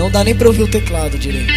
Não dá nem pra ouvir o teclado direito.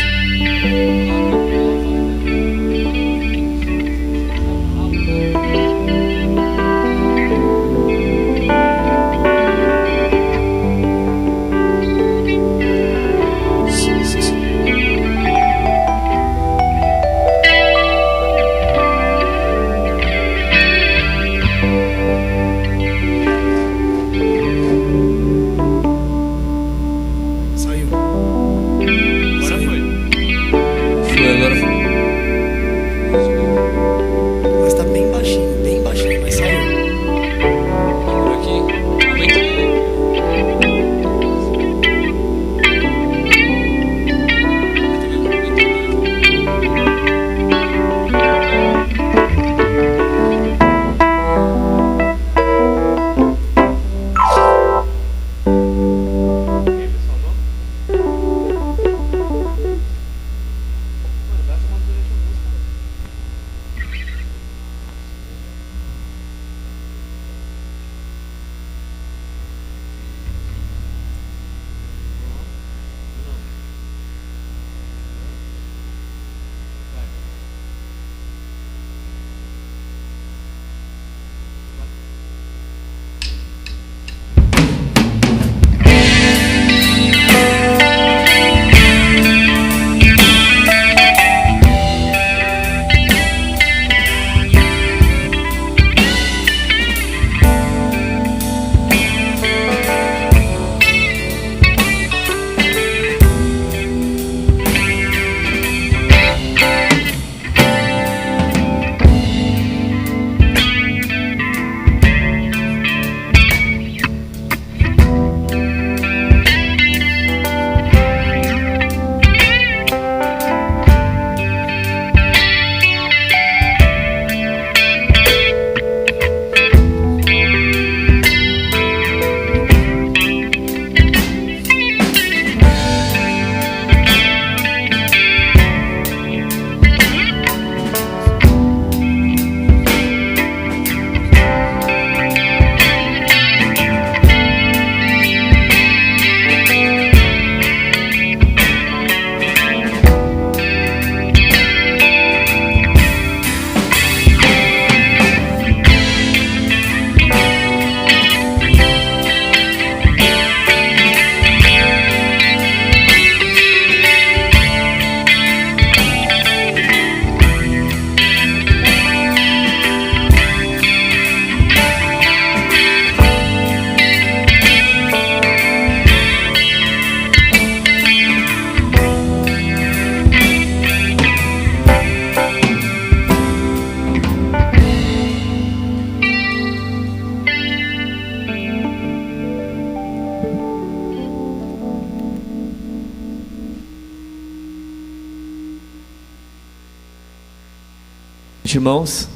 Irmãos,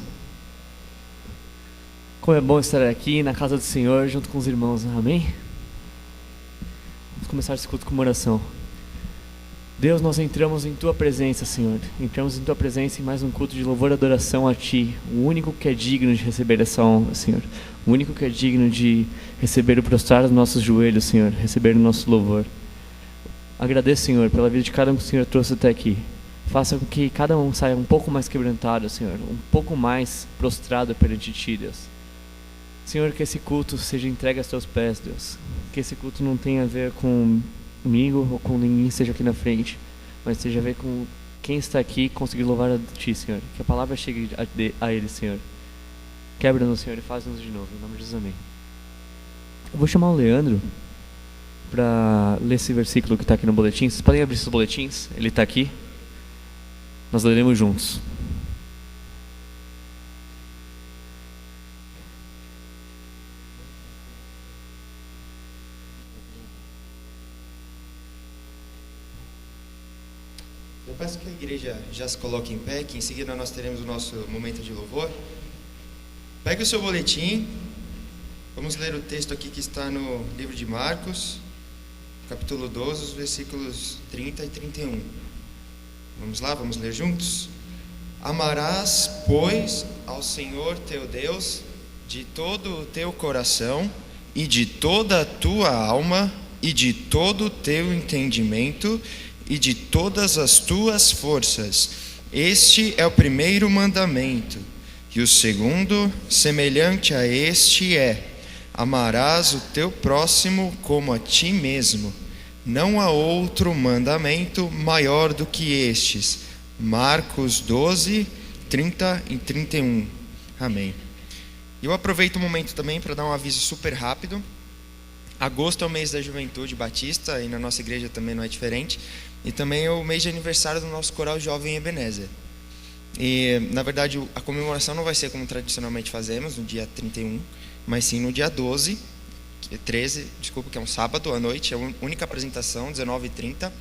como é bom estar aqui na casa do Senhor junto com os irmãos, amém? Vamos começar esse culto com uma oração. Deus, nós entramos em Tua presença, Senhor. Entramos em Tua presença em mais um culto de louvor e adoração a Ti, o único que é digno de receber essa honra, Senhor. O único que é digno de receber o prostrar dos nossos joelhos, Senhor, receber o nosso louvor. Agradeço, Senhor, pela vida de cada um que o Senhor trouxe até aqui. Faça com que cada um saia um pouco mais quebrantado, Senhor, um pouco mais prostrado perante Ti, Deus. Senhor, que esse culto seja entregue aos Teus pés, Deus. Que esse culto não tenha a ver comigo ou com ninguém que esteja aqui na frente, mas seja a ver com quem está aqui conseguir louvar a Ti, Senhor. Que a palavra chegue a Ele, Senhor. Quebra-nos, Senhor, e faz-nos de novo. Em nome de Jesus, amém. Eu vou chamar o Leandro para ler esse versículo que está aqui no boletim. Vocês podem abrir seus boletins? Ele está aqui. Nós leremos juntos. Eu peço que a igreja já se coloque em pé, que em seguida nós teremos o nosso momento de louvor. Pegue o seu boletim. Vamos ler o texto aqui que está no livro de Marcos, capítulo 12, os versículos 30 e 31. Vamos lá, vamos ler juntos? Amarás, pois, ao Senhor teu Deus de todo o teu coração e de toda a tua alma e de todo o teu entendimento e de todas as tuas forças. Este é o primeiro mandamento. E o segundo, semelhante a este, é: amarás o teu próximo como a ti mesmo. Não há outro mandamento maior do que estes. Marcos 12, 30 e 31. Amém. Eu aproveito o momento também para dar um aviso super rápido. Agosto é o mês da Juventude Batista, e na nossa igreja também não é diferente. E também é o mês de aniversário do nosso coral jovem Ebenezer. E, na verdade, a comemoração não vai ser como tradicionalmente fazemos, no dia 31, mas sim no dia 13, que é um sábado à noite, é a única apresentação, 19h30.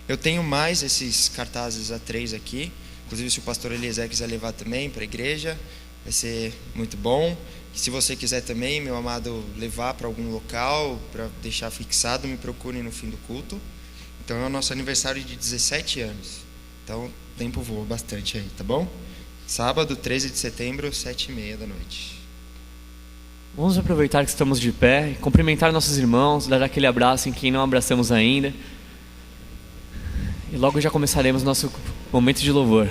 Eu tenho mais esses cartazes A3 aqui, inclusive se o pastor Eliezer quiser levar também para a igreja, vai ser muito bom. E se você quiser também, meu amado, levar para algum local, para deixar fixado, me procure no fim do culto. Então é o nosso aniversário de 17 anos. Então o tempo voa bastante aí, tá bom? Sábado, 13 de setembro, 7h30 da noite. Vamos aproveitar que estamos de pé, cumprimentar nossos irmãos, dar aquele abraço em quem não abraçamos ainda. E logo já começaremos nosso momento de louvor.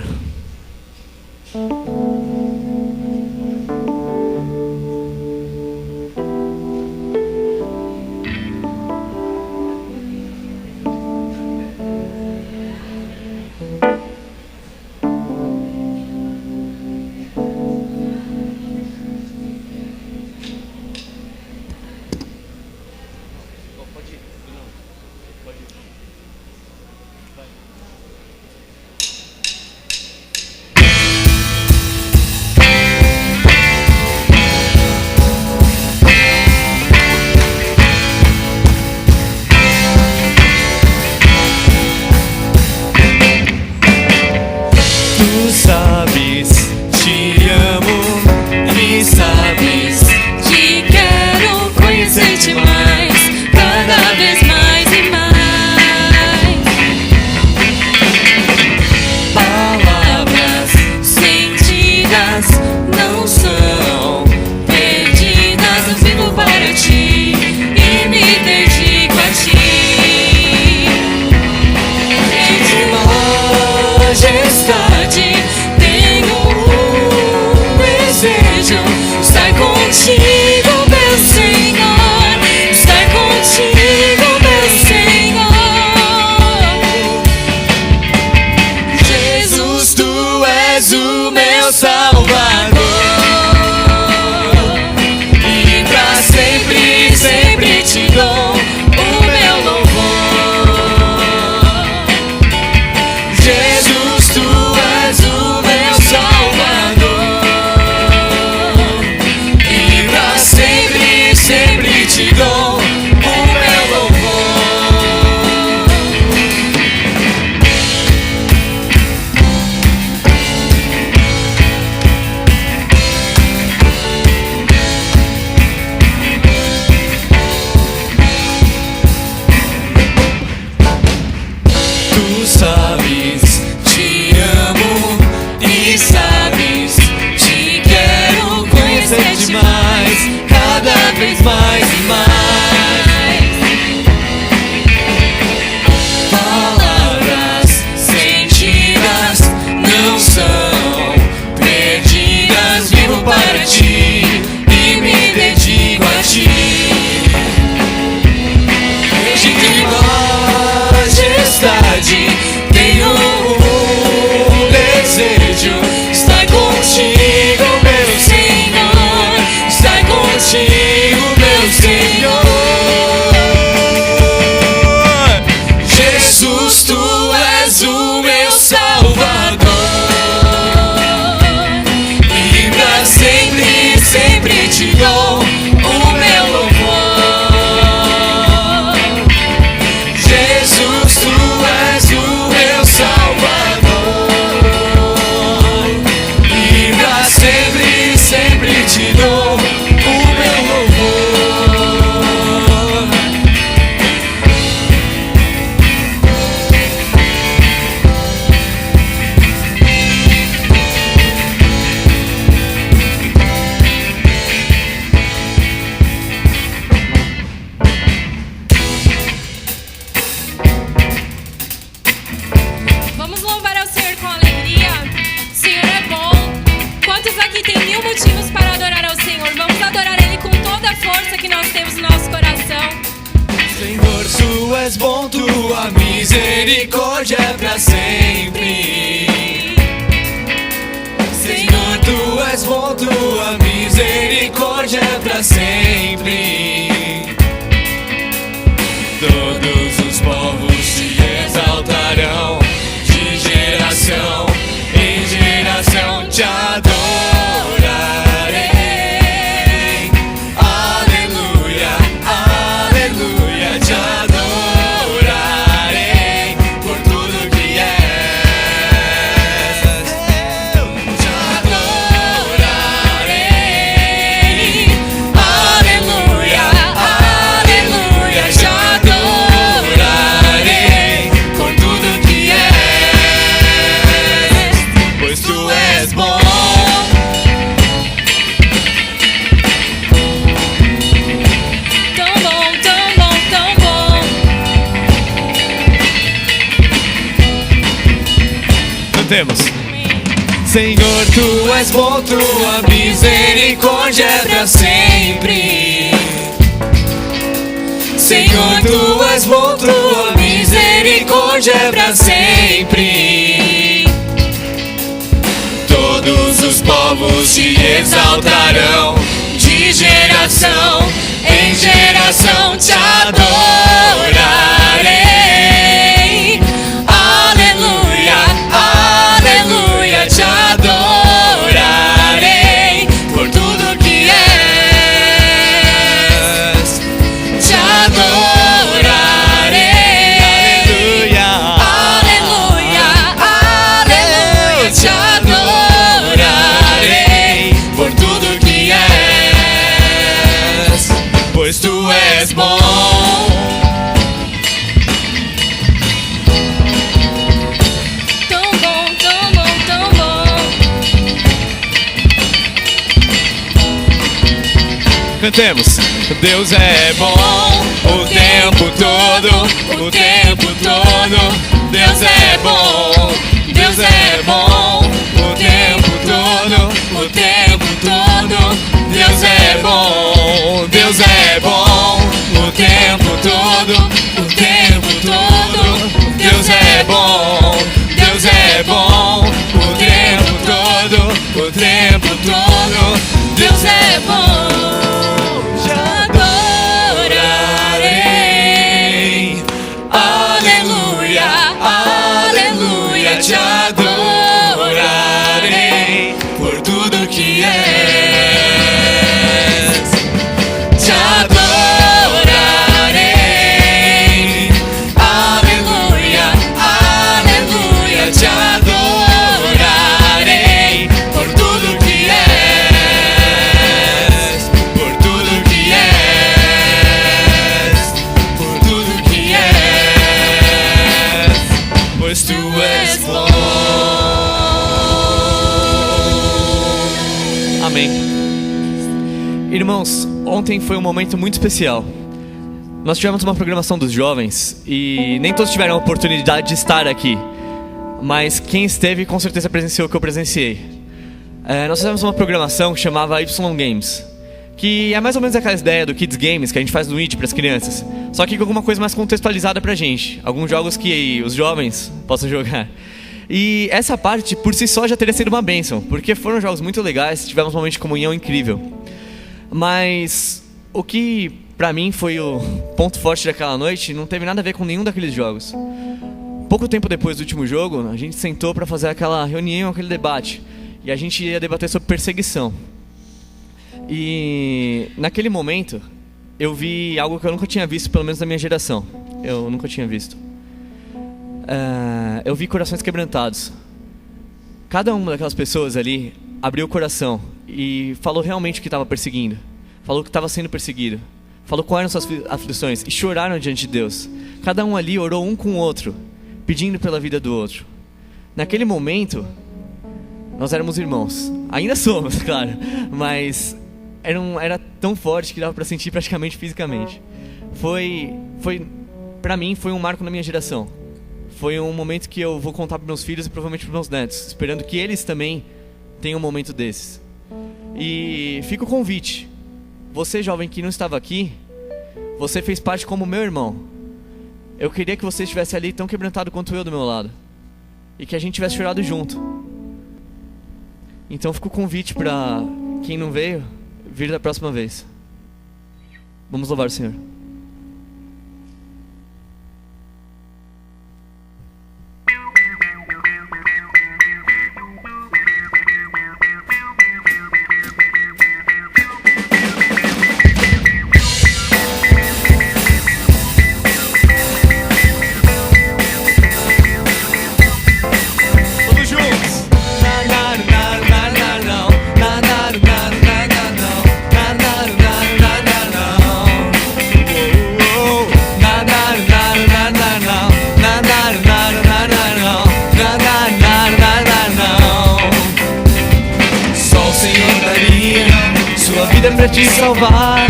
Contigo, meu Senhor, estar contigo, meu misericórdia é pra sempre. Senhor, tu és bom, tua misericórdia é pra sempre. Todos os povos te exaltarão, de geração em geração te adorarei. Aleluia, aleluia, te adorarei por tudo que és. Te adorarei. Aleluia, aleluia, te adorarei por tudo que és, pois tu és bom. Tão bom, tão bom, tão bom. Cantemos. Senhor, tu és bom, tua misericórdia é pra sempre. Senhor, tu és bom, tua misericórdia é pra sempre. Todos os povos te exaltarão, de geração em geração te adorarei. Aleluia, aleluia, te adorarei por tudo que és. Te adorarei. Aleluia, aleluia, te adorarei por tudo que és, pois tu és bom. Tão bom, tão bom, tão bom. Cantemos. Deus é bom o tempo todo, o tempo todo. Deus é bom, Deus é bom o tempo todo, o tempo todo. Deus é bom, Deus é bom o tempo todo, o tempo todo. Deus é bom, Deus é bom o tempo todo, o tempo todo. Deus é bom. Te adorarei. Aleluia, aleluia, te adorarei por tudo que és. Te adorarei. Aleluia, aleluia, te adorarei por tudo que és, por tudo que és, por tudo que és, pois tu és bom. Amém. Irmãos, ontem foi um momento muito especial. Nós tivemos uma programação dos jovens e nem todos tiveram a oportunidade de estar aqui, mas quem esteve com certeza presenciou o que eu presenciei. Nós fizemos uma programação que chamava Y Games, que é mais ou menos aquela ideia do Kids Games que a gente faz no IT para as crianças, só que com alguma coisa mais contextualizada pra gente, alguns jogos que os jovens possam jogar. E essa parte por si só já teria sido uma bênção, porque foram jogos muito legais, tivemos um momento de comunhão incrível. Mas o que pra mim foi o ponto forte daquela noite não teve nada a ver com nenhum daqueles jogos. Pouco tempo depois do último jogo, a gente sentou pra fazer aquela reunião, aquele debate, e a gente ia debater sobre perseguição. E naquele momento eu vi algo que eu nunca tinha visto, pelo menos na minha geração. Eu nunca tinha visto. Eu vi corações quebrantados. Cada uma daquelas pessoas ali abriu o coração e falou realmente o que estava perseguindo, falou que estava sendo perseguido, falou quais eram suas aflições e choraram diante de Deus. Cada um ali orou um com o outro, pedindo pela vida do outro. Naquele momento nós éramos irmãos, ainda somos, claro, mas era tão forte que dava para sentir praticamente fisicamente. Pra mim foi um marco na minha geração. Foi um momento que eu vou contar para meus filhos e provavelmente para meus netos, esperando que eles também tenham um momento desses. E fica o convite. Você, jovem que não estava aqui, você fez parte como meu irmão. eu queria que você estivesse ali tão quebrantado quanto eu do meu lado. E que a gente tivesse chorado junto. Então fica o convite para quem não veio, vir da próxima vez. Vamos louvar o Senhor. Pra te salvar,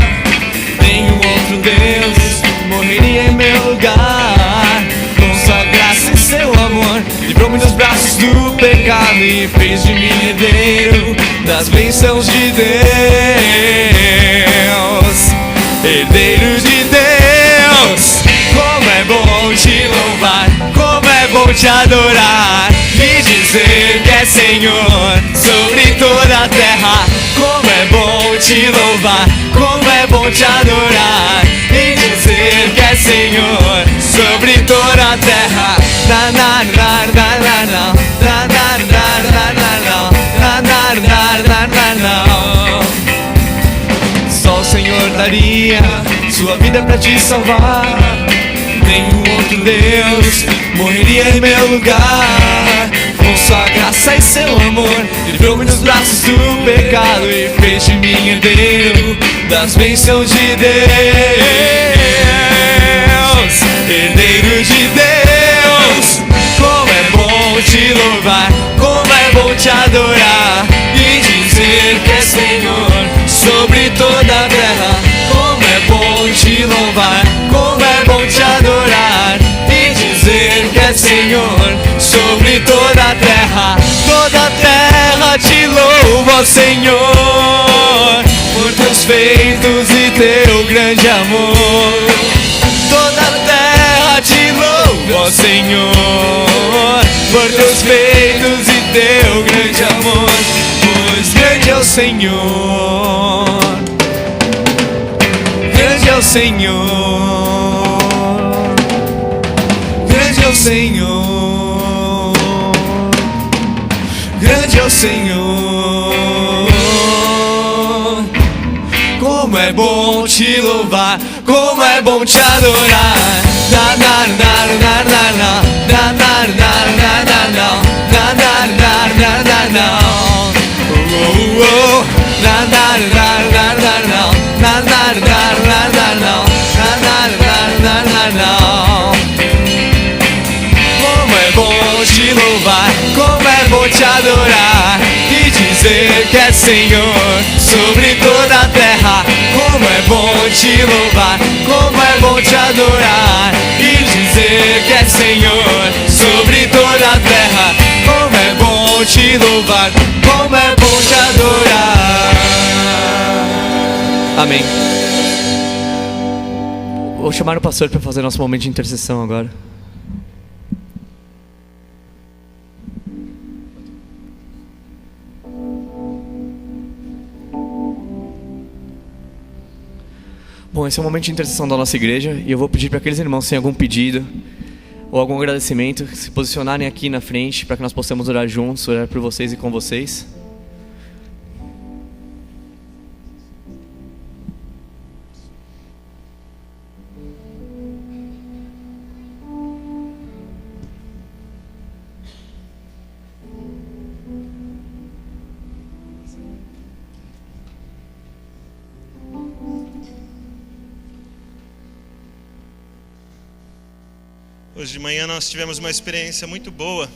nenhum outro Deus morreria em meu lugar. Com sua graça e seu amor, livrou-me dos braços do pecado e fez de mim herdeiro das bênçãos de Deus. Herdeiro de Deus, como é bom te louvar, como é bom te adorar e dizer que é Senhor sobre toda a terra. Como é bom te louvar, como é bom te adorar e dizer que é Senhor sobre toda a terra. Só o Senhor daria sua vida pra te salvar. Nenhum outro Deus morreria em meu lugar. Com sua graça e seu amor, livrou-me dos braços do pecado e fez de mim herdeiro das bênçãos de Deus. Herdeiro de Deus, como é bom te louvar, como é bom te adorar e dizer que é Senhor sobre toda a terra. Como é bom te louvar, como é bom te adorar e dizer que é Senhor sobre toda a terra. Toda a terra te louva, Senhor, por teus feitos e teu grande amor. Toda a terra te louva, Senhor, por teus feitos e teu grande amor. Pois grande é o Senhor, grande é o Senhor, grande é o Senhor, grande é o Senhor. Como é bom te louvar, como é bom te adorar. Como é bom te louvar, como é bom te adorar e dizer que é Senhor sobre toda a terra. Como é bom te louvar, como é bom te adorar e dizer que é Senhor sobre toda a terra. Como é bom te louvar, como é bom te adorar. Amém. Vou chamar o pastor para fazer nosso momento de intercessão agora. Bom, esse é o momento de intercessão da nossa igreja e eu vou pedir para aqueles irmãos que têm algum pedido ou algum agradecimento se posicionarem aqui na frente para que nós possamos orar juntos, orar por vocês e com vocês. Hoje de manhã nós tivemos uma experiência muito boa,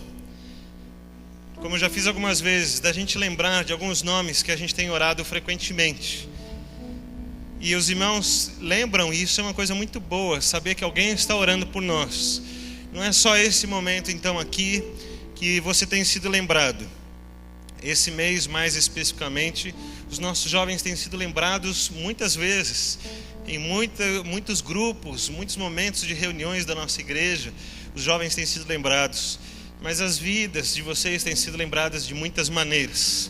como eu já fiz algumas vezes, da gente lembrar de alguns nomes que a gente tem orado frequentemente. E os irmãos lembram, e isso é uma coisa muito boa, saber que alguém está orando por nós. Não é só esse momento então aqui que você tem sido lembrado. Esse mês mais especificamente, os nossos jovens têm sido lembrados muitas vezes. Em muitos grupos, muitos momentos de reuniões da nossa igreja, os jovens têm sido lembrados, mas as vidas de vocês têm sido lembradas de muitas maneiras.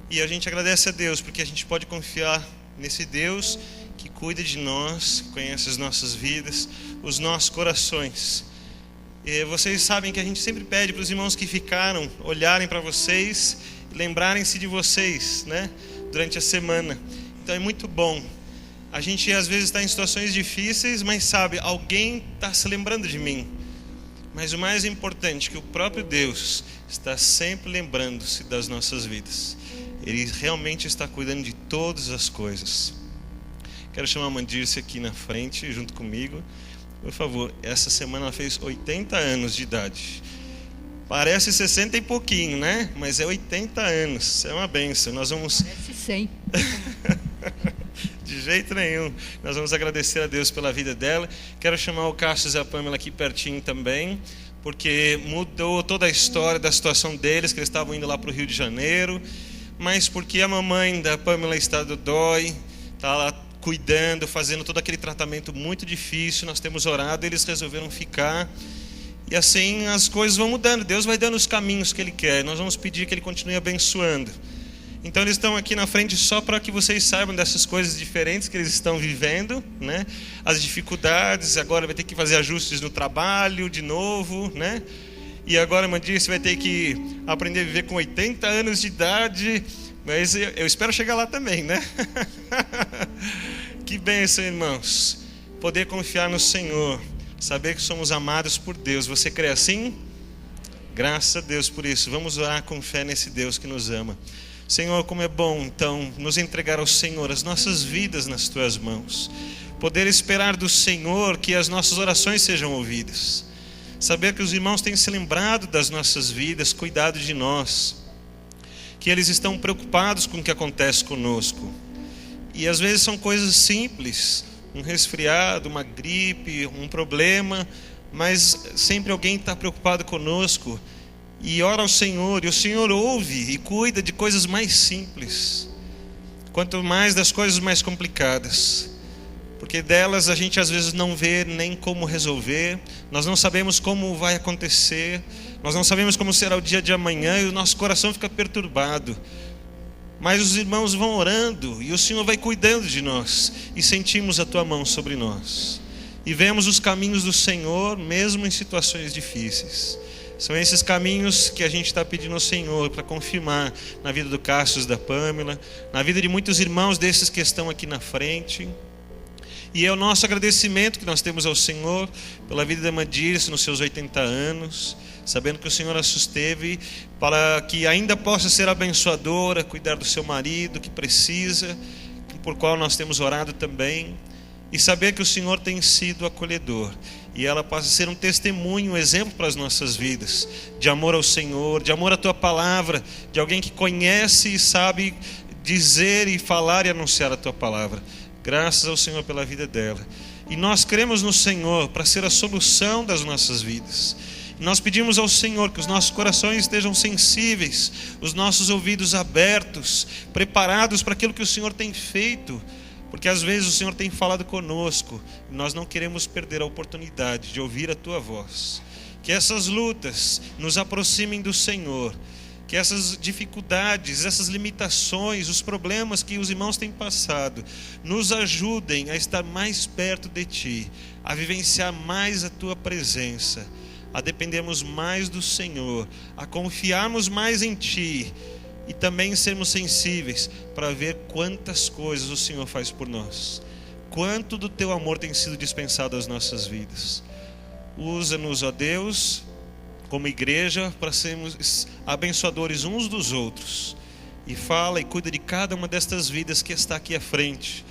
E a gente agradece a Deus, porque a gente pode confiar nesse Deus que cuida de nós, que conhece as nossas vidas, os nossos corações. E vocês sabem que a gente sempre pede para os irmãos que ficaram olharem para vocês e lembrarem-se de vocês, né, durante a semana. Então é muito bom. A gente às vezes está em situações difíceis, mas sabe, alguém está se lembrando de mim. Mas o mais importante é que o próprio Deus está sempre lembrando-se das nossas vidas. Ele realmente está cuidando de todas as coisas. Quero chamar a Mandirce aqui na frente, junto comigo. Por favor, essa semana ela fez 80 anos de idade. Parece 60 e pouquinho, né? Mas é 80 anos. Isso é uma bênção. Nós vamos... Parece 100. De jeito nenhum. Nós vamos agradecer a Deus pela vida dela. Quero chamar o Cassius e a Pamela aqui pertinho também, porque mudou toda a história da situação deles, que eles estavam indo lá para o Rio de Janeiro, mas porque a mamãe da Pamela está dodói, está lá cuidando, fazendo todo aquele tratamento muito difícil. Nós temos orado, eles resolveram ficar. E assim as coisas vão mudando. Deus vai dando os caminhos que Ele quer. Nós vamos pedir que Ele continue abençoando. Então eles estão aqui na frente só para que vocês saibam dessas coisas diferentes que eles estão vivendo, né? As dificuldades, agora vai ter que fazer ajustes no trabalho de novo, né? E agora, Mandirce, vai ter que aprender a viver com 80 anos de idade, mas eu espero chegar lá também, né? Que bênção, irmãos, poder confiar no Senhor, saber que somos amados por Deus. Você crê assim? Graças a Deus por isso. Vamos orar com fé nesse Deus que nos ama. Senhor, como é bom, então, nos entregar ao Senhor as nossas vidas nas Tuas mãos. Poder esperar do Senhor que as nossas orações sejam ouvidas. Saber que os irmãos têm se lembrado das nossas vidas, cuidado de nós. Que eles estão preocupados com o que acontece conosco. E às vezes são coisas simples, um resfriado, uma gripe, um problema, mas sempre alguém está preocupado conosco. E ora ao Senhor, e o Senhor ouve e cuida de coisas mais simples, quanto mais das coisas mais complicadas, porque delas a gente às vezes não vê nem como resolver, nós não sabemos como vai acontecer, nós não sabemos como será o dia de amanhã e o nosso coração fica perturbado. Mas os irmãos vão orando e o Senhor vai cuidando de nós e sentimos a Tua mão sobre nós e vemos os caminhos do Senhor mesmo em situações difíceis. São esses caminhos que a gente está pedindo ao Senhor para confirmar na vida do Cassius, da Pamela, na vida de muitos irmãos desses que estão aqui na frente. E é o nosso agradecimento que nós temos ao Senhor pela vida da Mandirce nos seus 80 anos, sabendo que o Senhor a susteve para que ainda possa ser abençoadora, cuidar do seu marido que precisa, por qual nós temos orado também, e saber que o Senhor tem sido acolhedor. E ela possa ser um testemunho, um exemplo para as nossas vidas, de amor ao Senhor, de amor à Tua palavra, de alguém que conhece e sabe dizer e falar e anunciar a Tua palavra. Graças ao Senhor pela vida dela. E nós cremos no Senhor para ser a solução das nossas vidas. E nós pedimos ao Senhor que os nossos corações estejam sensíveis, os nossos ouvidos abertos, preparados para aquilo que o Senhor tem feito. Porque às vezes o Senhor tem falado conosco e nós não queremos perder a oportunidade de ouvir a Tua voz. Que essas lutas nos aproximem do Senhor. Que essas dificuldades, essas limitações, os problemas que os irmãos têm passado, nos ajudem a estar mais perto de Ti, a vivenciar mais a Tua presença, a dependermos mais do Senhor, a confiarmos mais em Ti, e também sermos sensíveis para ver quantas coisas o Senhor faz por nós. Quanto do Teu amor tem sido dispensado às nossas vidas. Usa-nos, ó Deus, como igreja, para sermos abençoadores uns dos outros. E fala e cuida de cada uma destas vidas que está aqui à frente.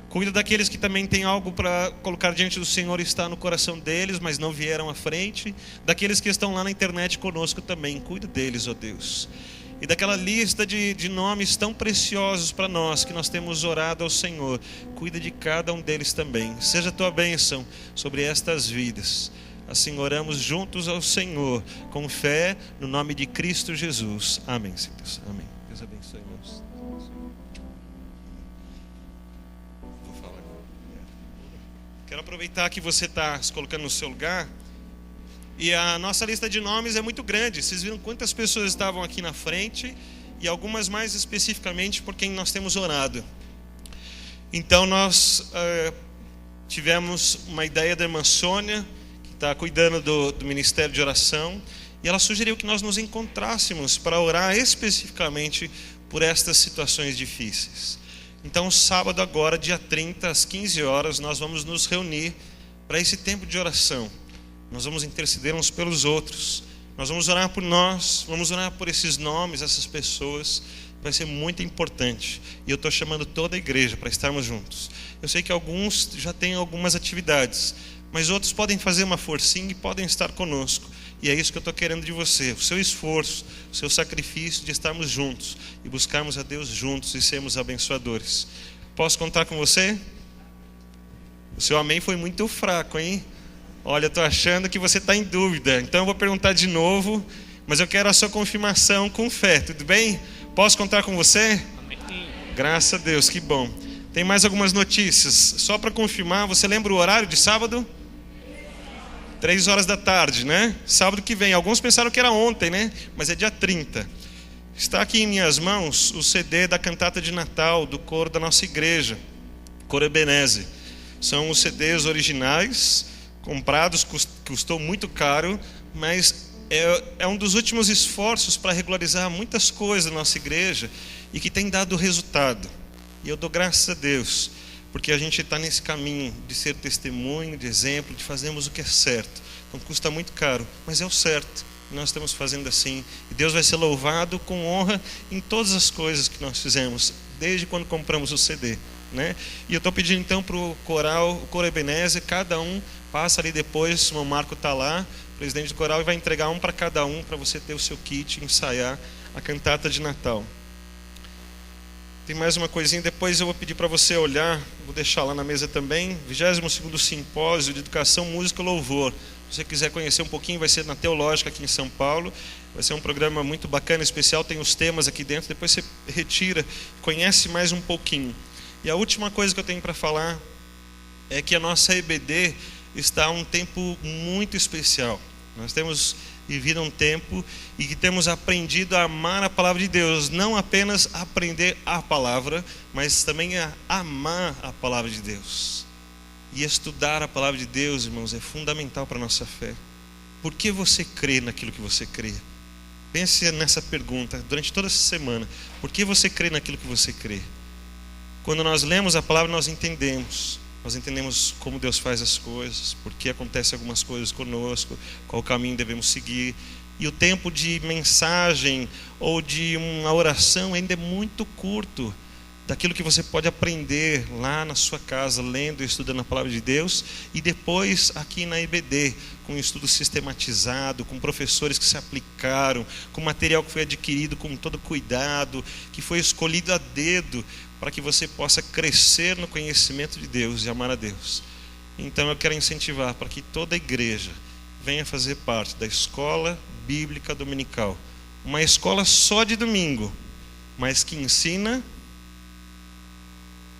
Cuida daqueles que também têm algo para colocar diante do Senhor e está no coração deles, mas não vieram à frente. Daqueles que estão lá na internet conosco também. Cuida deles, ó Deus. E daquela lista de nomes tão preciosos para nós, que nós temos orado ao Senhor, cuida de cada um deles também. Seja a Tua bênção sobre estas vidas. Assim oramos juntos ao Senhor, com fé, no nome de Cristo Jesus. Amém, Senhor Deus. Amém. Deus abençoe, irmãos. Vou falar agora. Quero aproveitar que você está se colocando no seu lugar. E a nossa lista de nomes é muito grande. Vocês viram quantas pessoas estavam aqui na frente e algumas mais especificamente por quem nós temos orado. Então nós tivemos uma ideia da irmã Sônia, que está cuidando do Ministério de Oração, e ela sugeriu que nós nos encontrássemos para orar especificamente por estas situações difíceis. Então sábado agora, dia 30, às 15 horas, nós vamos nos reunir para esse tempo de oração. Nós vamos interceder uns pelos outros. Nós vamos orar por nós, vamos orar por esses nomes, essas pessoas. Vai ser muito importante. E eu estou chamando toda a igreja para estarmos juntos. Eu sei que alguns já têm algumas atividades, mas outros podem fazer uma forcinha e podem estar conosco. E é isso que eu estou querendo de você. O seu esforço, o seu sacrifício de estarmos juntos e buscarmos a Deus juntos e sermos abençoadores. Posso contar com você? O seu amém foi muito fraco, hein? Olha, eu estou achando que você está em dúvida. Então eu vou perguntar de novo, mas eu quero a sua confirmação com fé, tudo bem? Posso contar com você? Amém. Graças a Deus, que bom. Tem mais algumas notícias. Só para confirmar, você lembra o horário de sábado? 3 horas da tarde, né? Sábado que vem. Alguns pensaram que era ontem, né? Mas é dia 30. Está aqui em minhas mãos o CD da cantata de Natal do coro da nossa igreja, Coro Ebenezer. São os CDs originais, comprados, custou muito caro, mas é um dos últimos esforços para regularizar muitas coisas da nossa igreja e que tem dado resultado. E eu dou graças a Deus, porque a gente está nesse caminho de ser testemunho, de exemplo, de fazermos o que é certo. Então custa muito caro, mas é o certo. E nós estamos fazendo assim. E Deus vai ser louvado com honra em todas as coisas que nós fizemos, desde quando compramos o CD, né? E eu estou pedindo então para o coral, o Coro Ebenezer, cada um passa ali depois, o meu Marco está lá, presidente do coral, e vai entregar um para cada um, para você ter o seu kit e ensaiar a cantata de Natal. Tem mais uma coisinha, depois eu vou pedir para você olhar, vou deixar lá na mesa também, 22º Simpósio de Educação, Música e Louvor. Se você quiser conhecer um pouquinho, vai ser na Teológica aqui em São Paulo. Vai ser um programa muito bacana, especial, tem os temas aqui dentro, depois você retira, conhece mais um pouquinho. E a última coisa que eu tenho para falar é que a nossa EBD está um tempo muito especial. Nós temos vivido um tempo e que temos aprendido a amar a palavra de Deus, não apenas aprender a palavra, mas também a amar a palavra de Deus. E estudar a palavra de Deus, irmãos, é fundamental para a nossa fé. Por que você crê naquilo que você crê? Pense nessa pergunta durante toda essa semana. Por que você crê naquilo que você crê? Quando nós lemos a palavra, nós entendemos como Deus faz as coisas, por que acontecem algumas coisas conosco, qual caminho devemos seguir. E o tempo de mensagem ou de uma oração ainda é muito curto daquilo que você pode aprender lá na sua casa, lendo e estudando a palavra de Deus, e depois aqui na IBD, com um estudo sistematizado, com professores que se aplicaram, com material que foi adquirido com todo cuidado, que foi escolhido a dedo, para que você possa crescer no conhecimento de Deus e amar a Deus. Então eu quero incentivar para que toda a igreja venha fazer parte da Escola Bíblica Dominical. Uma escola só de domingo, mas que ensina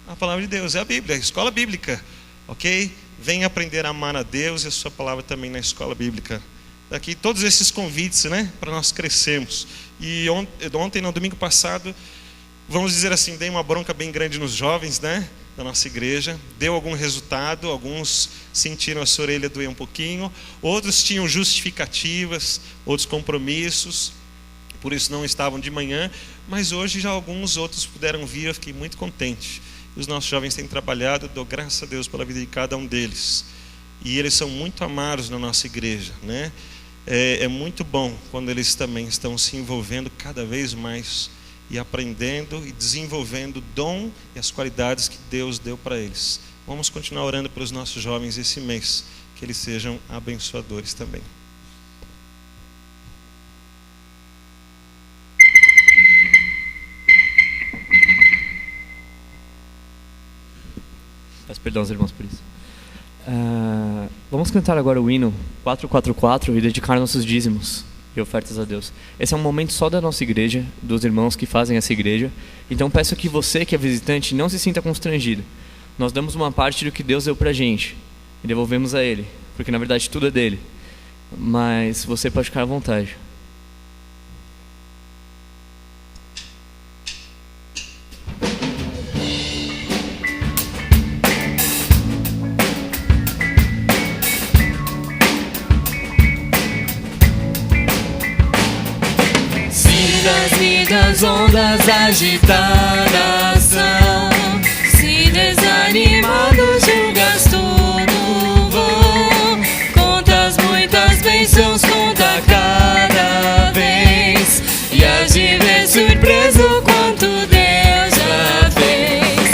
a palavra de Deus, é a Bíblia, a escola bíblica, ok? Venha aprender a amar a Deus e a sua palavra também na escola bíblica. Daqui todos esses convites, né, para nós crescermos. E ontem, no domingo passado, vamos dizer assim, dei uma bronca bem grande nos jovens, né, da nossa igreja. Deu algum resultado, alguns sentiram a sua orelha doer um pouquinho, outros tinham justificativas, outros compromissos, por isso não estavam de manhã, mas hoje já alguns outros puderam vir, eu fiquei muito contente. Os nossos jovens têm trabalhado, dou graças a Deus pela vida de cada um deles. E eles são muito amados na nossa igreja, né? É muito bom quando eles também estão se envolvendo cada vez mais e aprendendo e desenvolvendo o dom e as qualidades que Deus deu para eles. Vamos continuar orando para os nossos jovens esse mês, que eles sejam abençoadores também. Peço perdão aos irmãos por isso. Vamos cantar agora o hino 444 e dedicar nossos dízimos e ofertas a Deus. Esse é um momento só da nossa igreja, dos irmãos que fazem essa igreja. Então peço que você que é visitante não se sinta constrangido. Nós damos uma parte do que Deus deu pra gente. e devolvemos a Ele, porque na verdade tudo é dele. Mas você pode ficar à vontade. Das ondas agitadas são, se desanimados julgas tudo vão, contas muitas bênçãos, conta cada vez, e has de ver surpreso quanto Deus já fez.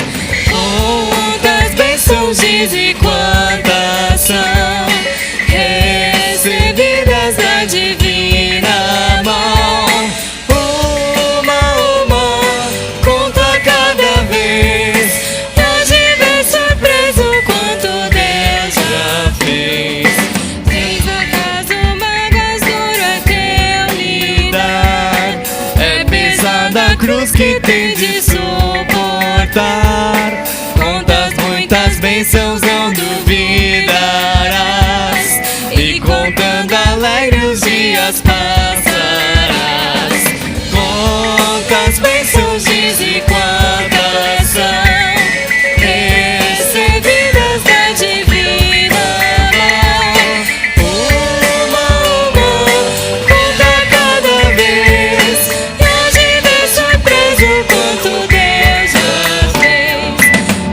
Quantas bênçãos diz e quantas são recebidas da divina mão. Cruz que tem de suportar, contas muitas bênçãos não duvidarás, e contando alegre os dias passarás. Quantas bênçãos diz e quantas são recebidas da divina mão. Uma, conta cada vez, quanto Deus já fez.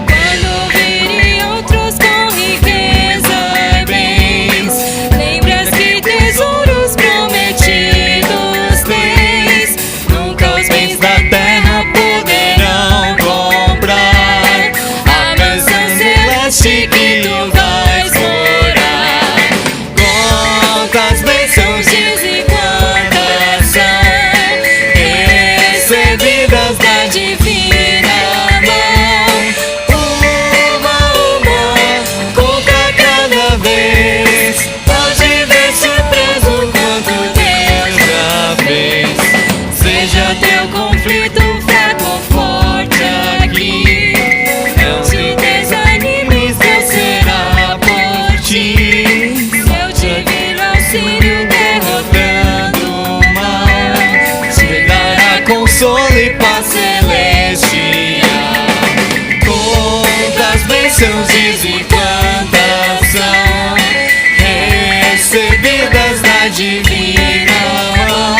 Quando virem outros com riqueza e bens, lembras que tesouros prometidos tens. Nunca os bens da terra poderão comprar a bênção celeste que tu vais morar. Quantas bênçãos diz e quantas são recebidas da divina mão. Uma, conta cada vez, pode ver surpreso quanto Deus já fez. Seja teu conflito fraco ou forte aqui, não se desanime, Deus será por ti. Seu divino auxílio derrotando o mal, te dará consolo e paz celestial. Quantas bênçãos diz e quantas são recebidas da divina mão.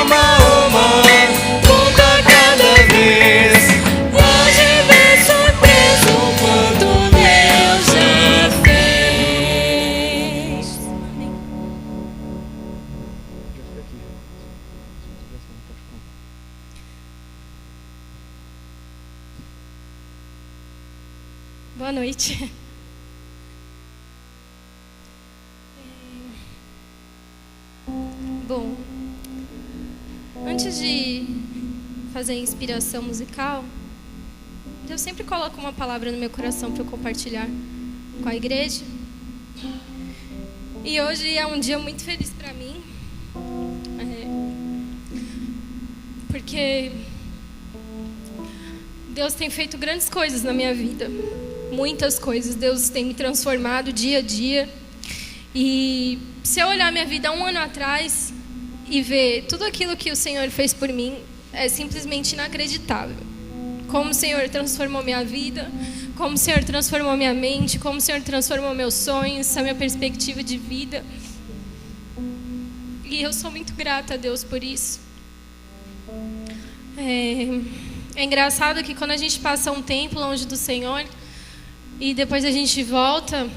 Uma, conta cada vez, pode ver surpreso quanto Deus já fez. Boa noite. Bom, antes de fazer a inspiração musical, Deus sempre coloca uma palavra no meu coração para eu compartilhar com a igreja. E hoje é um dia muito feliz para mim, porque Deus tem feito grandes coisas na minha vida. Muitas coisas. Deus tem me transformado dia a dia. E se eu olhar minha vida 1 ano atrás e ver tudo aquilo que o Senhor fez por mim, é simplesmente inacreditável. Como o Senhor transformou minha vida, como o Senhor transformou minha mente, como o Senhor transformou meus sonhos, a minha perspectiva de vida. E eu sou muito grata a Deus por isso. É engraçado que quando a gente passa um tempo longe do Senhor e depois a gente volta,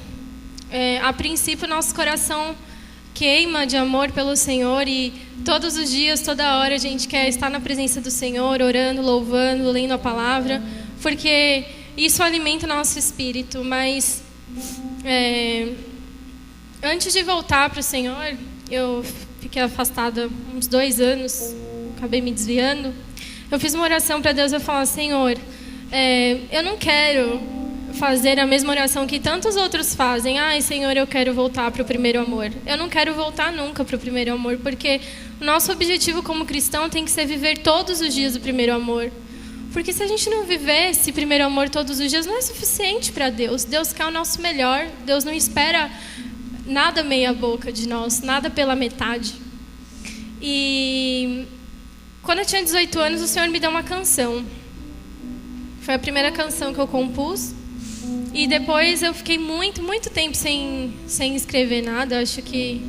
a princípio nosso coração queima de amor pelo Senhor e todos os dias, toda hora a gente quer estar na presença do Senhor, orando, louvando, lendo a palavra, porque isso alimenta o nosso espírito. Mas antes de voltar para o Senhor, eu fiquei afastada uns 2 anos, acabei me desviando. Eu fiz uma oração para Deus, eu falei: Senhor, eu não quero fazer a mesma oração que tantos outros fazem. Ai, Senhor, eu quero voltar para o primeiro amor. Eu não quero voltar nunca para o primeiro amor, porque o nosso objetivo como cristão tem que ser viver todos os dias o primeiro amor. Porque se a gente não viver esse primeiro amor todos os dias, não é suficiente para Deus. Deus quer o nosso melhor. Deus não espera nada meia boca de nós, nada pela metade. E quando eu tinha 18 anos, o Senhor me deu uma canção. Foi a primeira canção que eu compus. E depois eu fiquei muito tempo sem escrever nada. Acho que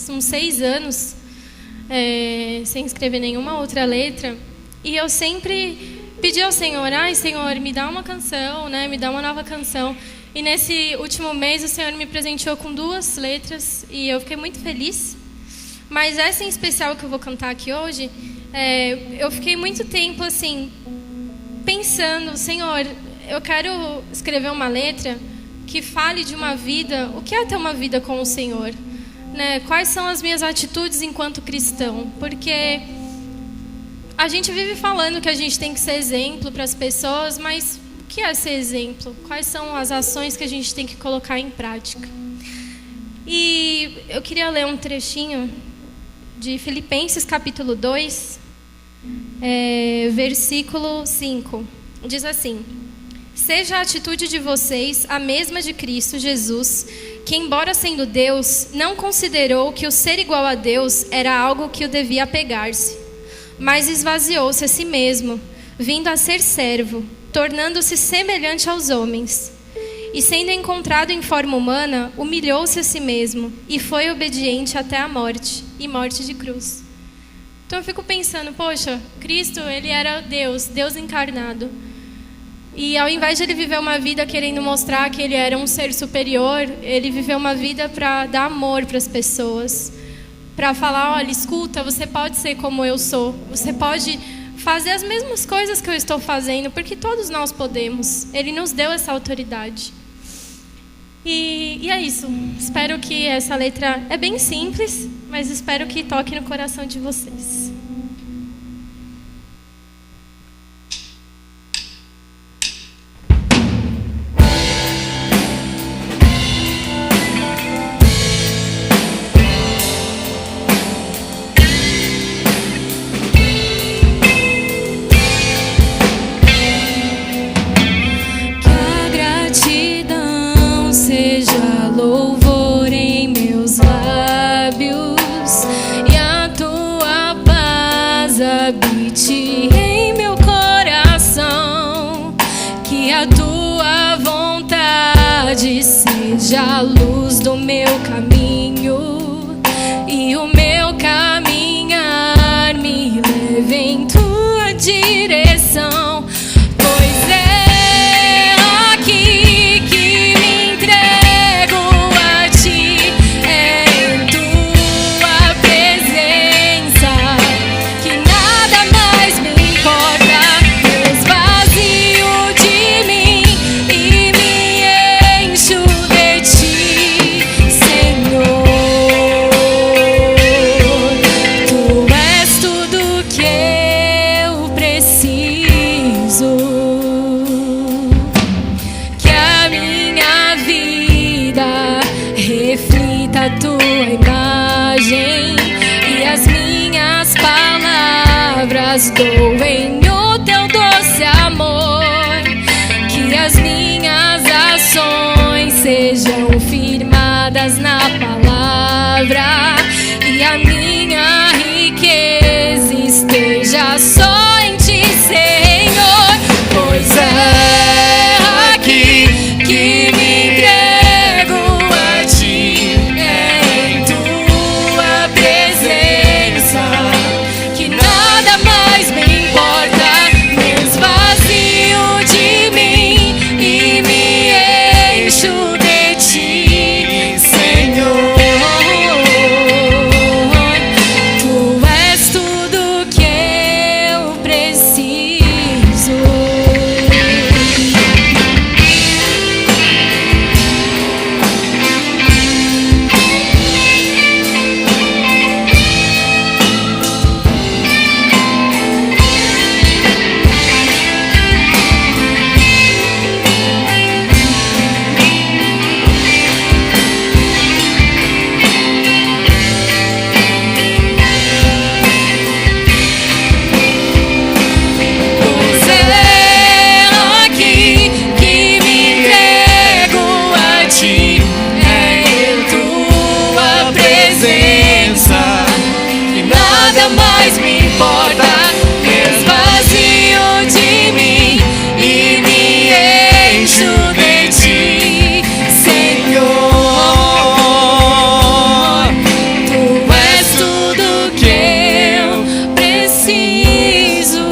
uns 6 anos sem escrever nenhuma outra letra. E eu sempre pedi ao Senhor, Senhor, me dá uma canção, né? Me dá uma nova canção. E nesse último mês o Senhor me presenteou com 2 letras e eu fiquei muito feliz. Mas essa em especial que eu vou cantar aqui hoje, eu fiquei muito tempo assim, pensando, Senhor, eu quero escrever uma letra que fale de uma vida, o que é ter uma vida com o Senhor? Né? Quais são as minhas atitudes enquanto cristão? Porque a gente vive falando que a gente tem que ser exemplo para as pessoas, mas o que é ser exemplo? Quais são as ações que a gente tem que colocar em prática? E eu queria ler um trechinho de Filipenses capítulo 2, versículo 5. Diz assim: seja a atitude de vocês a mesma de Cristo Jesus, que, embora sendo Deus, não considerou que o ser igual a Deus era algo que o devia apegar-se, mas esvaziou-se a si mesmo, vindo a ser servo, tornando-se semelhante aos homens. E sendo encontrado em forma humana, humilhou-se a si mesmo e foi obediente até a morte, e morte de cruz. Então eu fico pensando, poxa, Cristo, ele era Deus, Deus encarnado. E ao invés de ele viver uma vida querendo mostrar que ele era um ser superior, ele viveu uma vida para dar amor para as pessoas. Para falar, olha, escuta, você pode ser como eu sou. Você pode fazer as mesmas coisas que eu estou fazendo, porque todos nós podemos. Ele nos deu essa autoridade. E é isso. Espero que essa letra é bem simples, mas espero que toque no coração de vocês. Seja a luz do meu caminho e o meu caminhar me leve em tua direção, pois é aqui que me entrego a ti, é em tua presença que nada mais me importa, me esvazio de mim e me encho de ti, Senhor. Tu és tudo que eu preciso, que a minha vida reflita a tua imagem e as minhas palavras doem o teu doce amor, que as minhas ações sejam firmadas na palavra e a minha riqueza esteja só em ti, Senhor, pois é aqui que me entrego a ti, é em tua presença que nada mais me importa, me esvazio de mim e me encho de ti, Senhor. Tu és tudo que eu importa, esvazio de mim e me encho de ti, Senhor. Tu és tudo que eu preciso.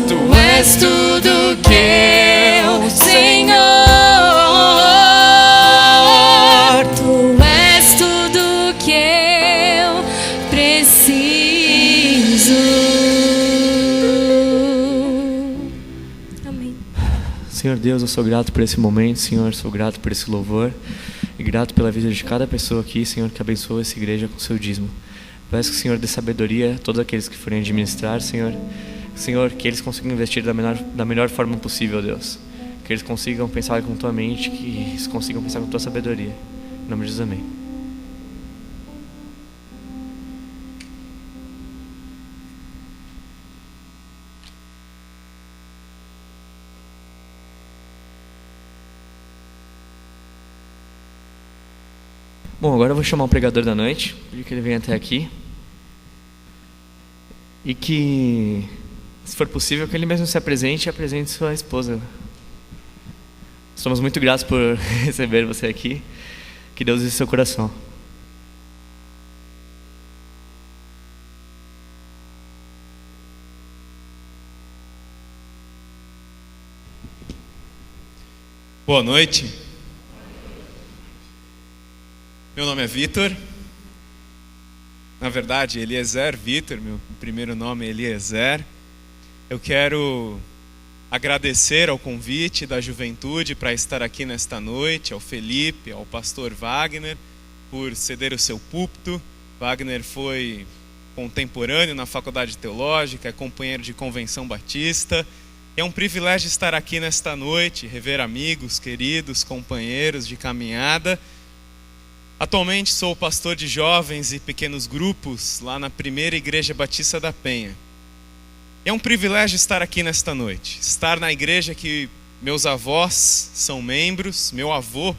Tu és tudo que eu, Senhor. Tu és tudo que eu preciso. Amém. Senhor Deus, eu sou grato por esse momento, Senhor, sou grato por esse louvor e grato pela vida de cada pessoa aqui, Senhor, que abençoa essa igreja com seu dízimo. Peço que o Senhor dê sabedoria a todos aqueles que forem administrar, Senhor. Senhor, que eles consigam investir da melhor forma possível, Deus. Que eles consigam pensar com tua mente, que eles consigam pensar com tua sabedoria. Em nome de Jesus, amém. Bom, agora eu vou chamar o pregador da noite, pedir que ele venha até aqui. E que, se for possível, que ele mesmo se apresente e apresente sua esposa. Somos muito gratos por receber você aqui. Que Deus use seu coração. Boa noite. Meu nome é Vitor. Na verdade, Eliezer Vitor, meu primeiro nome é Eliezer. Eu quero agradecer ao convite da juventude para estar aqui nesta noite, ao Felipe, ao pastor Wagner, por ceder o seu púlpito. Wagner foi contemporâneo na Faculdade Teológica, é companheiro de Convenção Batista. É um privilégio estar aqui nesta noite, rever amigos, queridos, companheiros de caminhada. Atualmente sou pastor de jovens e pequenos grupos lá na Primeira Igreja Batista da Penha. É um privilégio estar aqui nesta noite, estar na igreja que meus avós são membros. Meu avô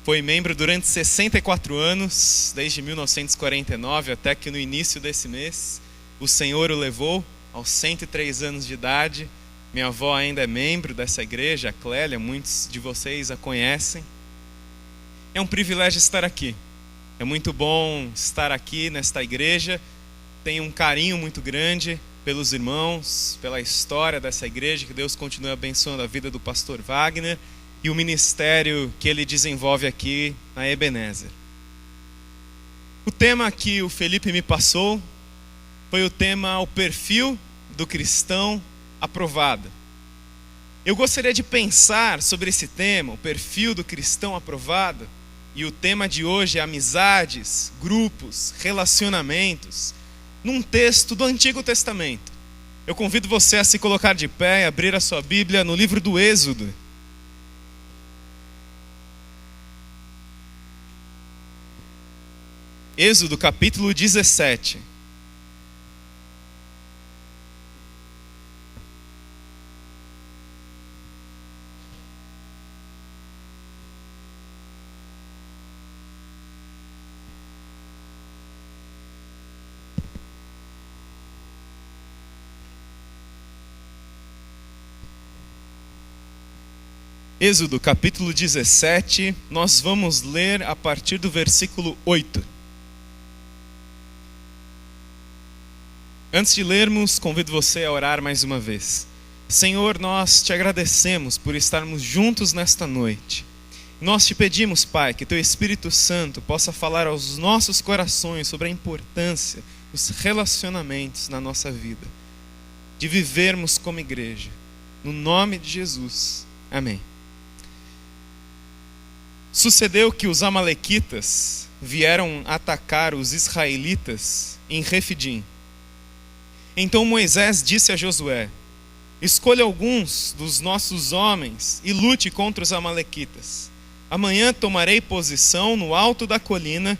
foi membro durante 64 anos, desde 1949 até que no início desse mês o Senhor o levou aos 103 anos de idade. Minha avó ainda é membro dessa igreja, a Clélia, muitos de vocês a conhecem. É um privilégio estar aqui. É muito bom estar aqui nesta igreja. Tenho um carinho muito grande pelos irmãos, pela história dessa igreja. Que Deus continue abençoando a vida do pastor Wagner e o ministério que ele desenvolve aqui na Ebenezer. O tema que o Felipe me passou foi o tema O Perfil do Cristão Aprovado. Eu gostaria de pensar sobre esse tema, o perfil do cristão aprovado. E o tema de hoje é amizades, grupos, relacionamentos, num texto do Antigo Testamento. Eu convido você a se colocar de pé e abrir a sua Bíblia no livro do Êxodo. Êxodo capítulo 17. Êxodo capítulo 17, nós vamos ler a partir do versículo 8. Antes de lermos, convido você a orar mais uma vez. Senhor, nós te agradecemos por estarmos juntos nesta noite. Nós te pedimos, Pai, que teu Espírito Santo possa falar aos nossos corações sobre a importância dos relacionamentos na nossa vida, de vivermos como igreja. No nome de Jesus. Amém. Sucedeu que os amalequitas vieram atacar os israelitas em Refidim. Então Moisés disse a Josué: escolha alguns dos nossos homens e lute contra os amalequitas. Amanhã tomarei posição no alto da colina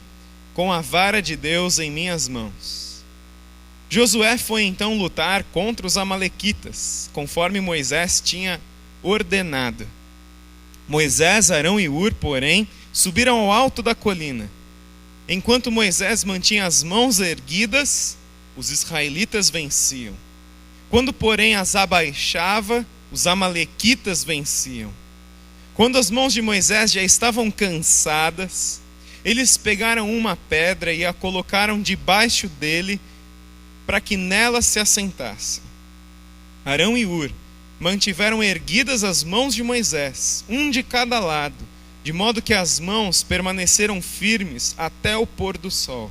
com a vara de Deus em minhas mãos. Josué foi então lutar contra os amalequitas, conforme Moisés tinha ordenado. Moisés, Arão e Hur, porém, subiram ao alto da colina. Enquanto Moisés mantinha as mãos erguidas, os israelitas venciam. Quando, porém, as abaixava, os amalequitas venciam. Quando as mãos de Moisés já estavam cansadas, eles pegaram uma pedra e a colocaram debaixo dele, para que nela se assentasse. Arão e Hur mantiveram erguidas as mãos de Moisés, um de cada lado, de modo que as mãos permaneceram firmes até o pôr do sol.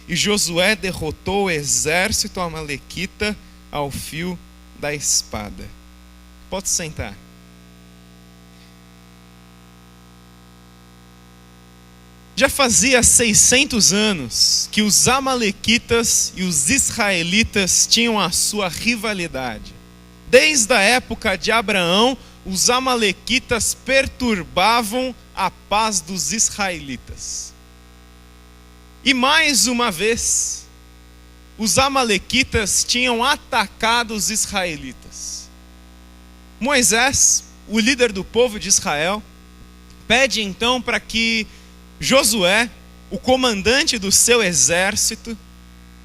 E Josué derrotou o exército amalequita ao fio da espada. Pode sentar. Já fazia 600 anos que os amalequitas e os israelitas tinham a sua rivalidade. Desde a época de Abraão, os amalequitas perturbavam a paz dos israelitas. E mais uma vez, os amalequitas tinham atacado os israelitas. Moisés, o líder do povo de Israel, pede então para que Josué, o comandante do seu exército,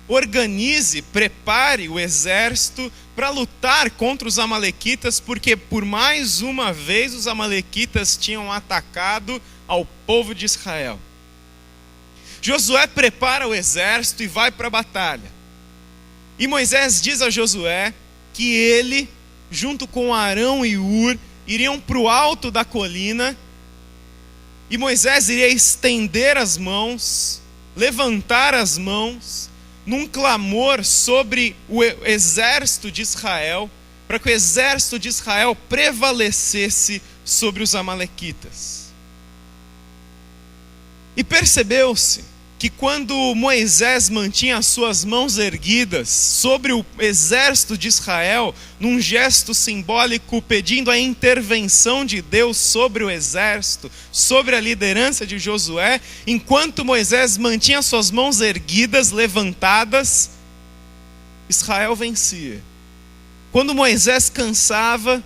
organize, prepare o exército para lutar contra os amalequitas, porque por mais uma vez os amalequitas tinham atacado ao povo de Israel. Josué prepara o exército e vai para a batalha. E Moisés diz a Josué que ele, junto com Arão e Hur, iriam para o alto da colina, e Moisés iria estender as mãos, levantar as mãos, num clamor sobre o exército de Israel, para que o exército de Israel prevalecesse sobre os amalequitas. E percebeu-se que quando Moisés mantinha as suas mãos erguidas sobre o exército de Israel, num gesto simbólico pedindo a intervenção de Deus sobre o exército, sobre a liderança de Josué, enquanto Moisés mantinha suas mãos erguidas, levantadas, Israel vencia. Quando Moisés cansava,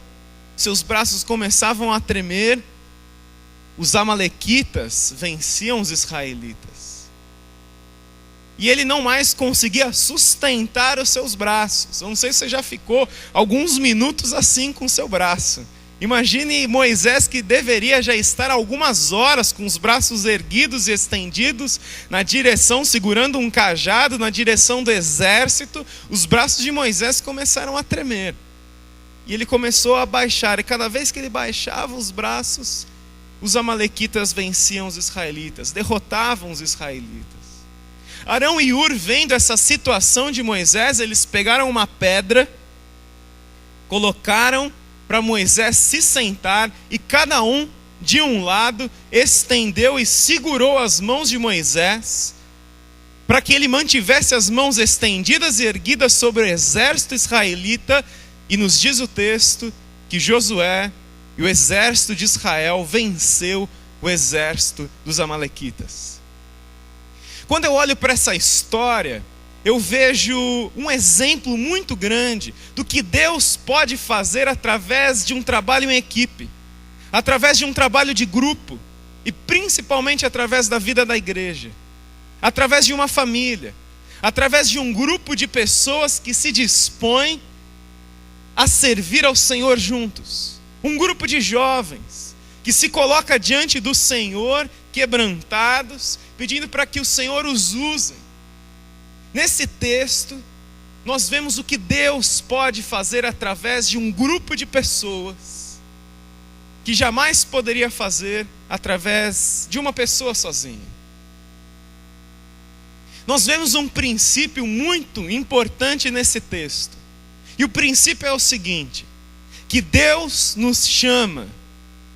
seus braços começavam a tremer, os amalequitas venciam os israelitas. E ele não mais conseguia sustentar os seus braços. Eu não sei se você já ficou alguns minutos assim com o seu braço. Imagine Moisés, que deveria já estar algumas horas com os braços erguidos e estendidos na direção, segurando um cajado na direção do exército. Os braços de Moisés começaram a tremer. E ele começou a baixar. E cada vez que ele baixava os braços, os amalequitas venciam os israelitas, derrotavam os israelitas. Arão e Hur, vendo essa situação de Moisés, eles pegaram uma pedra, colocaram para Moisés se sentar, e cada um, de um lado, estendeu e segurou as mãos de Moisés, para que ele mantivesse as mãos estendidas e erguidas sobre o exército israelita. E nos diz o texto que Josué e o exército de Israel venceu o exército dos amalequitas. Quando eu olho para essa história, eu vejo um exemplo muito grande do que Deus pode fazer através de um trabalho em equipe, através de um trabalho de grupo, e principalmente através da vida da igreja, através de uma família, através de um grupo de pessoas que se dispõem a servir ao Senhor juntos. Um grupo de jovens que se coloca diante do Senhor, quebrantados, pedindo para que o Senhor os use. Nesse texto, nós vemos o que Deus pode fazer através de um grupo de pessoas que jamais poderia fazer através de uma pessoa sozinha. Nós vemos um princípio muito importante nesse texto. E o princípio é o seguinte: que Deus nos chama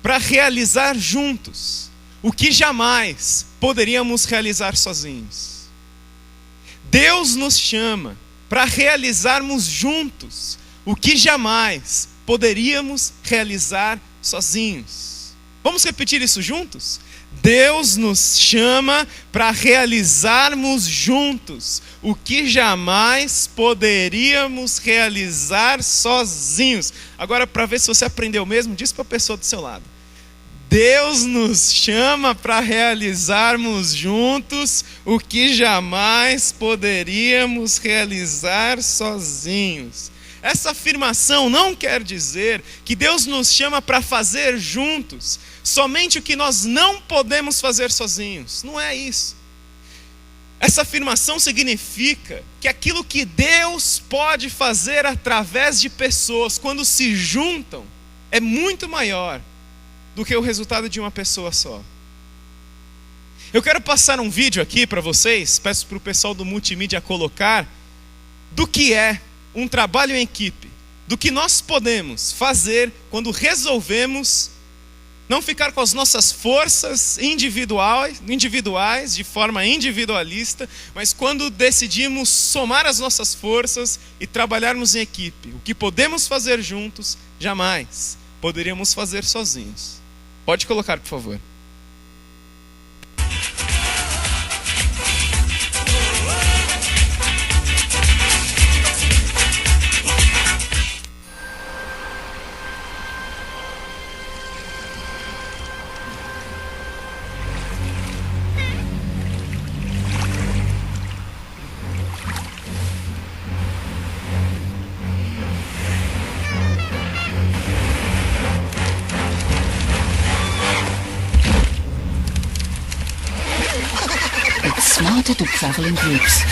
para realizar juntos o que jamais poderíamos realizar sozinhos. Deus nos chama para realizarmos juntos o que jamais poderíamos realizar sozinhos. Vamos repetir isso juntos? Deus nos chama para realizarmos juntos o que jamais poderíamos realizar sozinhos. Agora, para ver se você aprendeu mesmo, diz para a pessoa do seu lado: Deus nos chama para realizarmos juntos o que jamais poderíamos realizar sozinhos. Essa afirmação não quer dizer que Deus nos chama para fazer juntos somente o que nós não podemos fazer sozinhos. Não é isso. Essa afirmação significa que aquilo que Deus pode fazer através de pessoas, quando se juntam, é muito maior do que o resultado de uma pessoa só. Eu quero passar um vídeo aqui para vocês, peço para o pessoal do multimídia colocar, do que é um trabalho em equipe, do que nós podemos fazer quando resolvemos não ficar com as nossas forças individuais, de forma individualista, mas quando decidimos somar as nossas forças e trabalharmos em equipe. O que podemos fazer juntos, jamais poderíamos fazer sozinhos. Pode colocar, por favor. Smarter to travel in groups.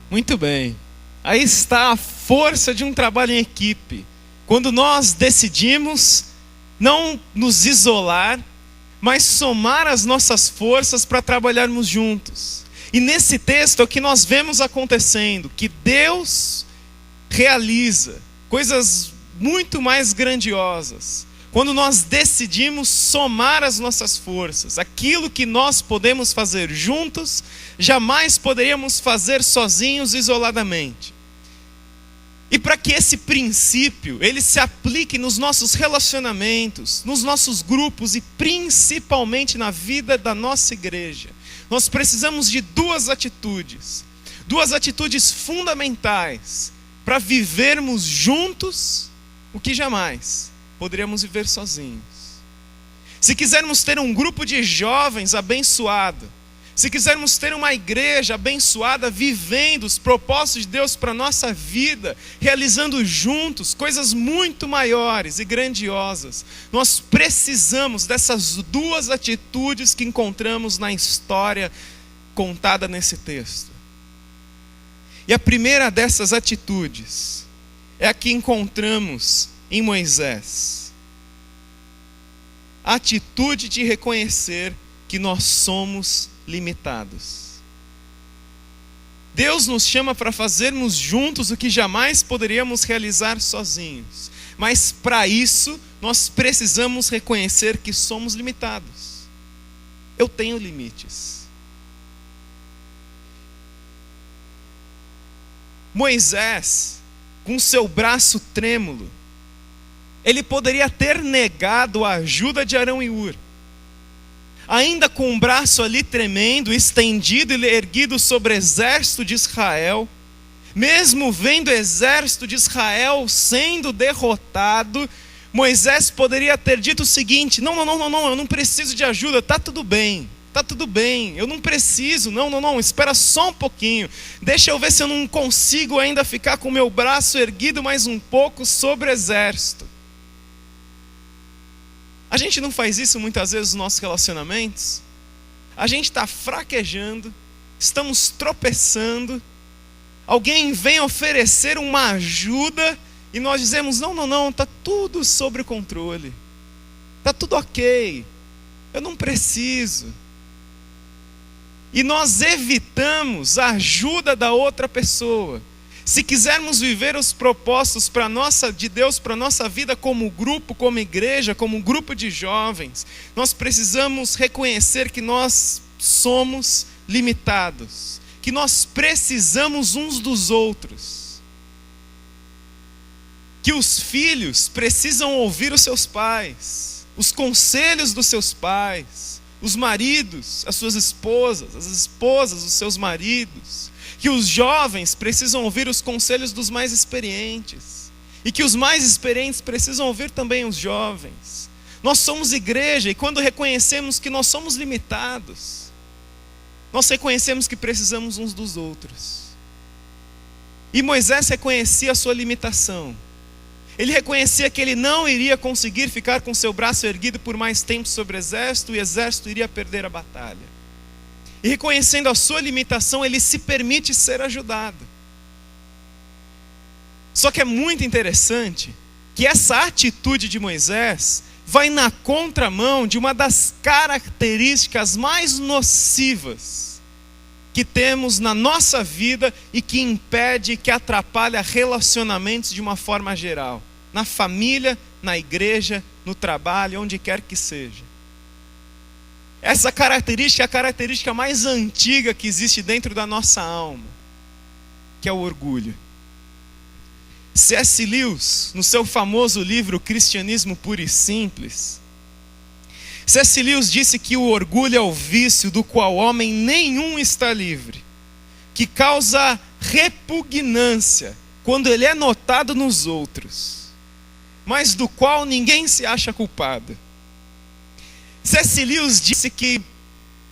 Muito bem. Aí está a força de um trabalho em equipe. Quando nós decidimos não nos isolar, mas somar as nossas forças para trabalharmos juntos. E nesse texto é o que nós vemos acontecendo, que Deus realiza coisas muito mais grandiosas. Quando nós decidimos somar as nossas forças, aquilo que nós podemos fazer juntos, jamais poderíamos fazer sozinhos, isoladamente. E para que esse princípio, ele se aplique nos nossos relacionamentos, nos nossos grupos e principalmente na vida da nossa igreja, nós precisamos de duas atitudes fundamentais para vivermos juntos o que jamais poderíamos viver sozinhos. Se quisermos ter um grupo de jovens abençoado, se quisermos ter uma igreja abençoada, vivendo os propósitos de Deus para a nossa vida, realizando juntos coisas muito maiores e grandiosas, nós precisamos dessas duas atitudes que encontramos na história contada nesse texto. E a primeira dessas atitudes é a que encontramos em Moisés. A atitude de reconhecer que nós somos limitados. Deus nos chama para fazermos juntos o que jamais poderíamos realizar sozinhos. Mas para isso, nós precisamos reconhecer que somos limitados. Eu tenho limites. Moisés, com seu braço trêmulo, ele poderia ter negado a ajuda de Arão e Hur. Ainda com o braço ali tremendo, estendido e erguido sobre o exército de Israel, mesmo vendo o exército de Israel sendo derrotado, Moisés poderia ter dito o seguinte: não, eu não preciso de ajuda, está tudo bem, eu não preciso, não, espera só um pouquinho, deixa eu ver se eu não consigo ainda ficar com o meu braço erguido mais um pouco sobre o exército. A gente não faz isso muitas vezes nos nossos relacionamentos? A gente está fraquejando, estamos tropeçando, alguém vem oferecer uma ajuda e nós dizemos, não, está tudo sob controle. Está tudo ok. Eu não preciso. E nós evitamos a ajuda da outra pessoa. Se quisermos viver os propósitos de Deus para a nossa vida como grupo, como igreja, como grupo de jovens, nós precisamos reconhecer que nós somos limitados, que nós precisamos uns dos outros, que os filhos precisam ouvir os seus pais, os conselhos dos seus pais, os maridos, as suas esposas, as esposas, os seus maridos, que os jovens precisam ouvir os conselhos dos mais experientes, e que os mais experientes precisam ouvir também os jovens. Nós somos igreja, e quando reconhecemos que nós somos limitados, nós reconhecemos que precisamos uns dos outros. E Moisés reconhecia a sua limitação. Ele reconhecia que ele não iria conseguir ficar com seu braço erguido por mais tempo sobre o exército, e o exército iria perder a batalha. E reconhecendo a sua limitação, ele se permite ser ajudado. Só que é muito interessante que essa atitude de Moisés vai na contramão de uma das características mais nocivas que temos na nossa vida e que impede, que atrapalha relacionamentos de uma forma geral, na família, na igreja, no trabalho, onde quer que seja. Essa característica é a característica mais antiga que existe dentro da nossa alma, que é o orgulho. C.S. Lewis, no seu famoso livro Cristianismo Puro e Simples, C.S. Lewis disse que o orgulho é o vício do qual homem nenhum está livre, que causa repugnância quando ele é notado nos outros, mas do qual ninguém se acha culpado. C.S. Lewis disse que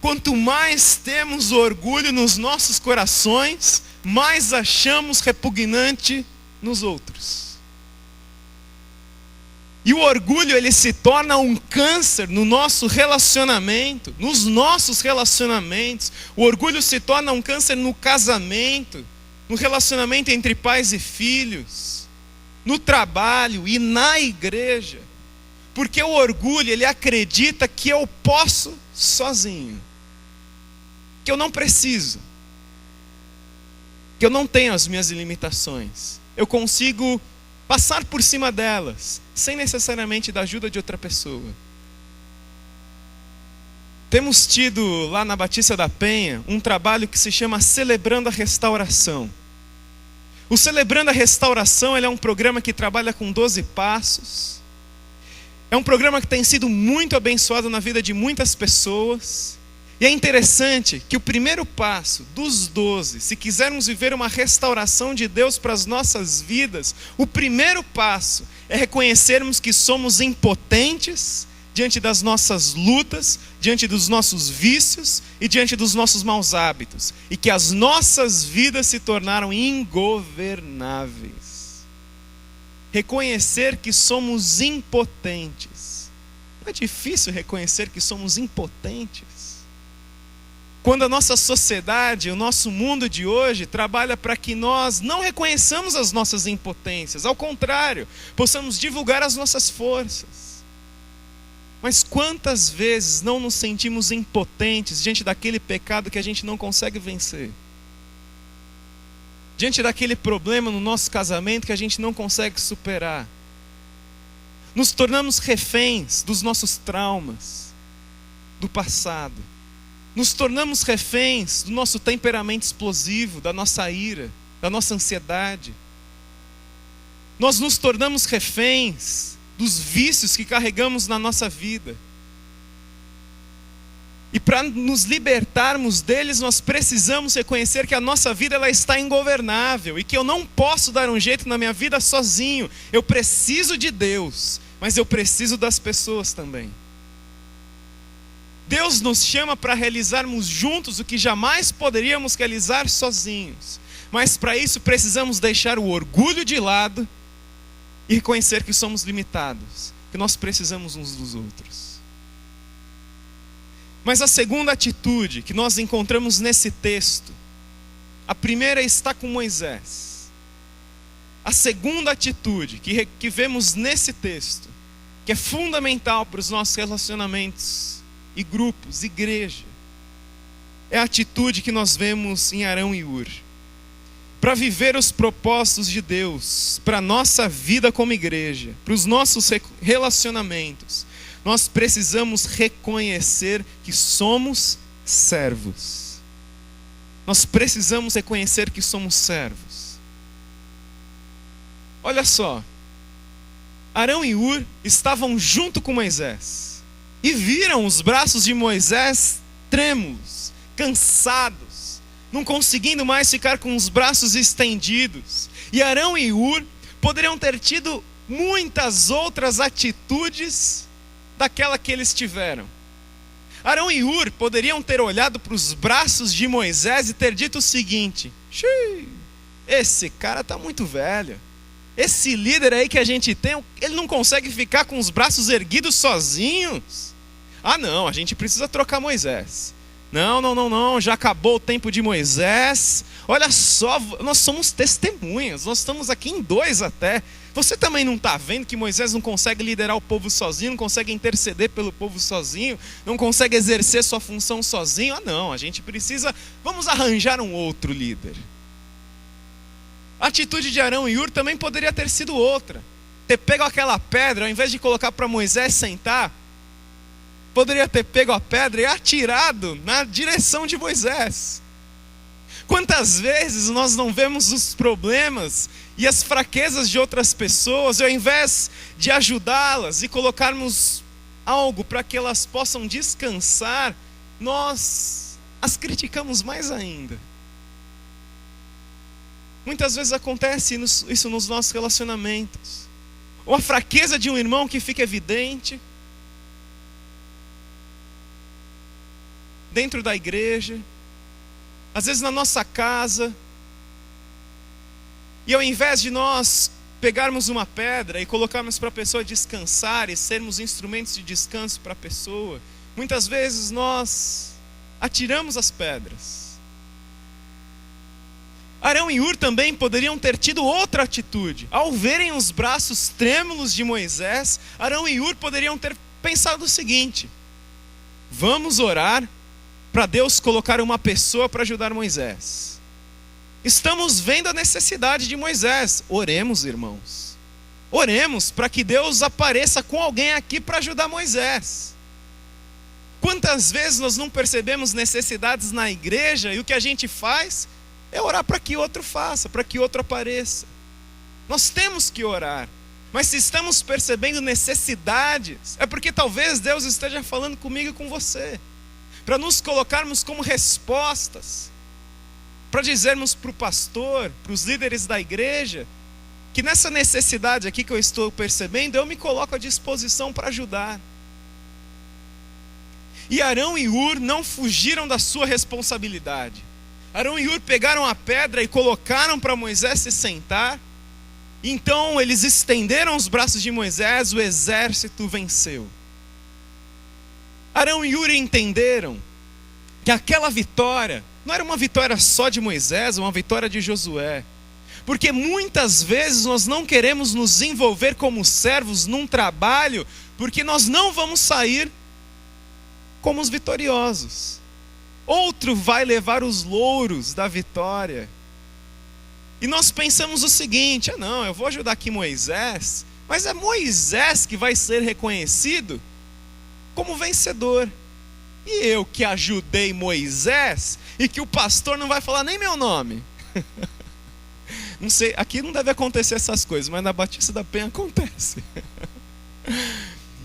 quanto mais temos orgulho nos nossos corações, mais achamos repugnante nos outros. E o orgulho, ele se torna um câncer no nosso relacionamento, nos nossos relacionamentos. O orgulho se torna um câncer no casamento, no relacionamento entre pais e filhos, no trabalho e na igreja. Porque o orgulho, ele acredita que eu posso sozinho, que eu não preciso, que eu não tenho as minhas limitações, eu consigo passar por cima delas, sem necessariamente da ajuda de outra pessoa. Temos tido lá na Batista da Penha um trabalho que se chama Celebrando a Restauração. O Celebrando a Restauração, ele é um programa que trabalha com 12 passos. É um programa que tem sido muito abençoado na vida de muitas pessoas. E é interessante que o primeiro passo dos 12, se quisermos viver uma restauração de Deus para as nossas vidas, o primeiro passo é reconhecermos que somos impotentes diante das nossas lutas, diante dos nossos vícios e diante dos nossos maus hábitos. E que as nossas vidas se tornaram ingovernáveis. Reconhecer que somos impotentes. Não é difícil reconhecer que somos impotentes? Quando a nossa sociedade, o nosso mundo de hoje trabalha para que nós não reconheçamos as nossas impotências, ao contrário, possamos divulgar as nossas forças. Mas quantas vezes não nos sentimos impotentes diante daquele pecado que a gente não consegue vencer? Diante daquele problema no nosso casamento que a gente não consegue superar? Nos tornamos reféns dos nossos traumas, do passado. Nos tornamos reféns do nosso temperamento explosivo, da nossa ira, da nossa ansiedade. Nós nos tornamos reféns dos vícios que carregamos na nossa vida. E para nos libertarmos deles, nós precisamos reconhecer que a nossa vida ela está ingovernável e que eu não posso dar um jeito na minha vida sozinho. Eu preciso de Deus, mas eu preciso das pessoas também. Deus nos chama para realizarmos juntos o que jamais poderíamos realizar sozinhos. Mas para isso precisamos deixar o orgulho de lado e reconhecer que somos limitados, que nós precisamos uns dos outros. Mas a segunda atitude que nós encontramos nesse texto A primeira está com Moisés. A segunda atitude que vemos nesse texto, que é fundamental para os nossos relacionamentos e grupos, igreja, é a atitude que nós vemos em Arão e Hur. Para viver os propósitos de Deus, para a nossa vida como igreja, para os nossos relacionamentos, nós precisamos reconhecer que somos servos. Nós precisamos reconhecer que somos servos. Olha só, Arão e Hur estavam junto com Moisés e viram os braços de Moisés trêmulos, cansados, não conseguindo mais ficar com os braços estendidos. E Arão e Hur poderiam ter tido muitas outras atitudes daquela que eles tiveram. Arão e Hur poderiam ter olhado para os braços de Moisés e ter dito o seguinte: esse cara está muito velho. Esse líder aí que a gente tem, ele não consegue ficar com os braços erguidos sozinhos. Ah não, a gente precisa trocar Moisés. Não, já acabou o tempo de Moisés. Olha só, nós somos testemunhas, nós estamos aqui em 2 até. Você também não está vendo que Moisés não consegue liderar o povo sozinho, não consegue interceder pelo povo sozinho, não consegue exercer sua função sozinho? Ah não, a gente precisa, vamos arranjar um outro líder. A atitude de Arão e Hur também poderia ter sido outra. Ter pego aquela pedra, ao invés de colocar para Moisés sentar, poderia ter pego a pedra e atirado na direção de Moisés. Quantas vezes nós não vemos os problemas e as fraquezas de outras pessoas, e ao invés de ajudá-las e colocarmos algo para que elas possam descansar, nós as criticamos mais ainda. Muitas vezes acontece isso nos nossos relacionamentos. Ou a fraqueza de um irmão que fica evidente dentro da igreja, às vezes na nossa casa, e ao invés de nós pegarmos uma pedra e colocarmos para a pessoa descansar e sermos instrumentos de descanso para a pessoa, muitas vezes nós atiramos as pedras. Arão e Hur também poderiam ter tido outra atitude. Ao verem os braços trêmulos de Moisés, Arão e Hur poderiam ter pensado o seguinte: vamos orar para Deus colocar uma pessoa para ajudar Moisés. Estamos vendo a necessidade de Moisés. Oremos, irmãos. Oremos para que Deus apareça com alguém aqui para ajudar Moisés. Quantas vezes nós não percebemos necessidades na igreja e o que a gente faz é orar para que outro faça, para que outro apareça. Nós temos que orar. Mas se estamos percebendo necessidades, é porque talvez Deus esteja falando comigo e com você, para nos colocarmos como respostas, para dizermos para o pastor, para os líderes da igreja, que nessa necessidade aqui que eu estou percebendo, eu me coloco à disposição para ajudar. E Arão e Hur não fugiram da sua responsabilidade. Arão e Hur pegaram a pedra e colocaram para Moisés se sentar. Então eles estenderam os braços de Moisés, o exército venceu. Arão e Hur entenderam que aquela vitória não era uma vitória só de Moisés, uma vitória de Josué. Porque muitas vezes nós não queremos nos envolver como servos num trabalho, porque nós não vamos sair como os vitoriosos. Outro vai levar os louros da vitória. E nós pensamos o seguinte: ah não, eu vou ajudar aqui Moisés, mas é Moisés que vai ser reconhecido como vencedor. E eu que ajudei Moisés, e que o pastor não vai falar nem meu nome. Não sei, aqui não deve acontecer essas coisas, mas na Batista da Penha acontece.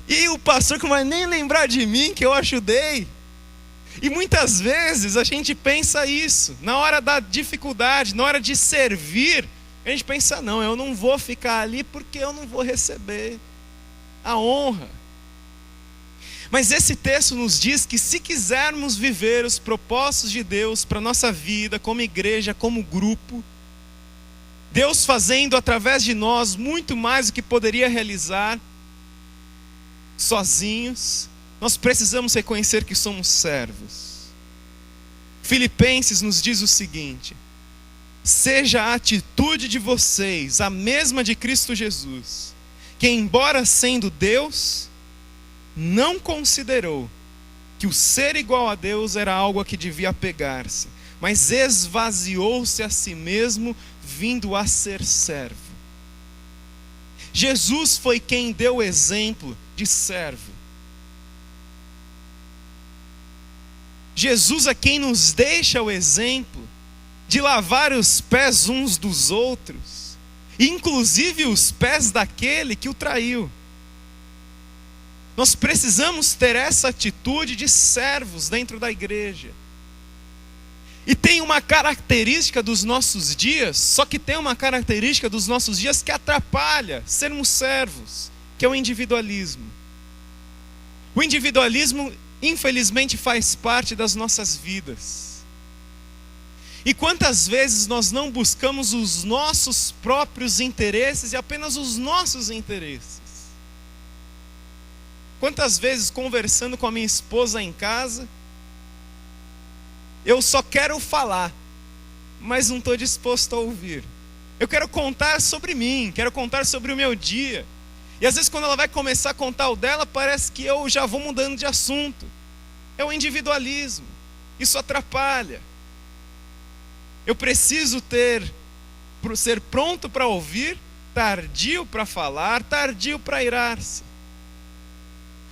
E o pastor que não vai nem lembrar de mim, que eu ajudei. E muitas vezes a gente pensa isso, na hora da dificuldade, na hora de servir, a gente pensa: não, eu não vou ficar ali porque eu não vou receber a honra. Mas esse texto nos diz que se quisermos viver os propósitos de Deus para a nossa vida, como igreja, como grupo, Deus fazendo através de nós muito mais do que poderia realizar sozinhos, nós precisamos reconhecer que somos servos. Filipenses nos diz o seguinte: seja a atitude de vocês a mesma de Cristo Jesus, que, embora sendo Deus, não considerou que o ser igual a Deus era algo a que devia apegar-se, mas esvaziou-se a si mesmo, vindo a ser servo. Jesus foi quem deu o exemplo de servo. Jesus é quem nos deixa o exemplo de lavar os pés uns dos outros, inclusive os pés daquele que o traiu. Nós precisamos ter essa atitude de servos dentro da igreja. E tem uma característica dos nossos dias, só que tem uma característica dos nossos dias que atrapalha sermos servos, que é o individualismo. O individualismo, infelizmente, faz parte das nossas vidas. E quantas vezes nós não buscamos os nossos próprios interesses e apenas os nossos interesses? Quantas vezes, conversando com a minha esposa em casa, eu só quero falar, mas não estou disposto a ouvir. Eu quero contar sobre mim, quero contar sobre o meu dia. E às vezes quando ela vai começar a contar o dela, parece que eu já vou mudando de assunto. É o individualismo. Isso atrapalha. Eu preciso ser pronto para ouvir, tardio para falar, tardio para irar-se.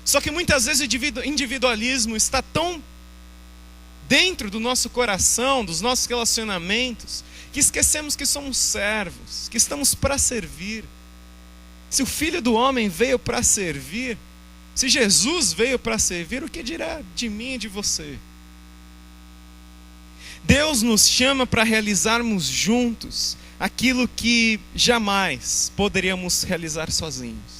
Só que muitas vezes o individualismo está tão dentro do nosso coração, dos nossos relacionamentos, que esquecemos que somos servos, que estamos para servir. Se o Filho do Homem veio para servir, se Jesus veio para servir, o que dirá de mim e de você? Deus nos chama para realizarmos juntos aquilo que jamais poderíamos realizar sozinhos.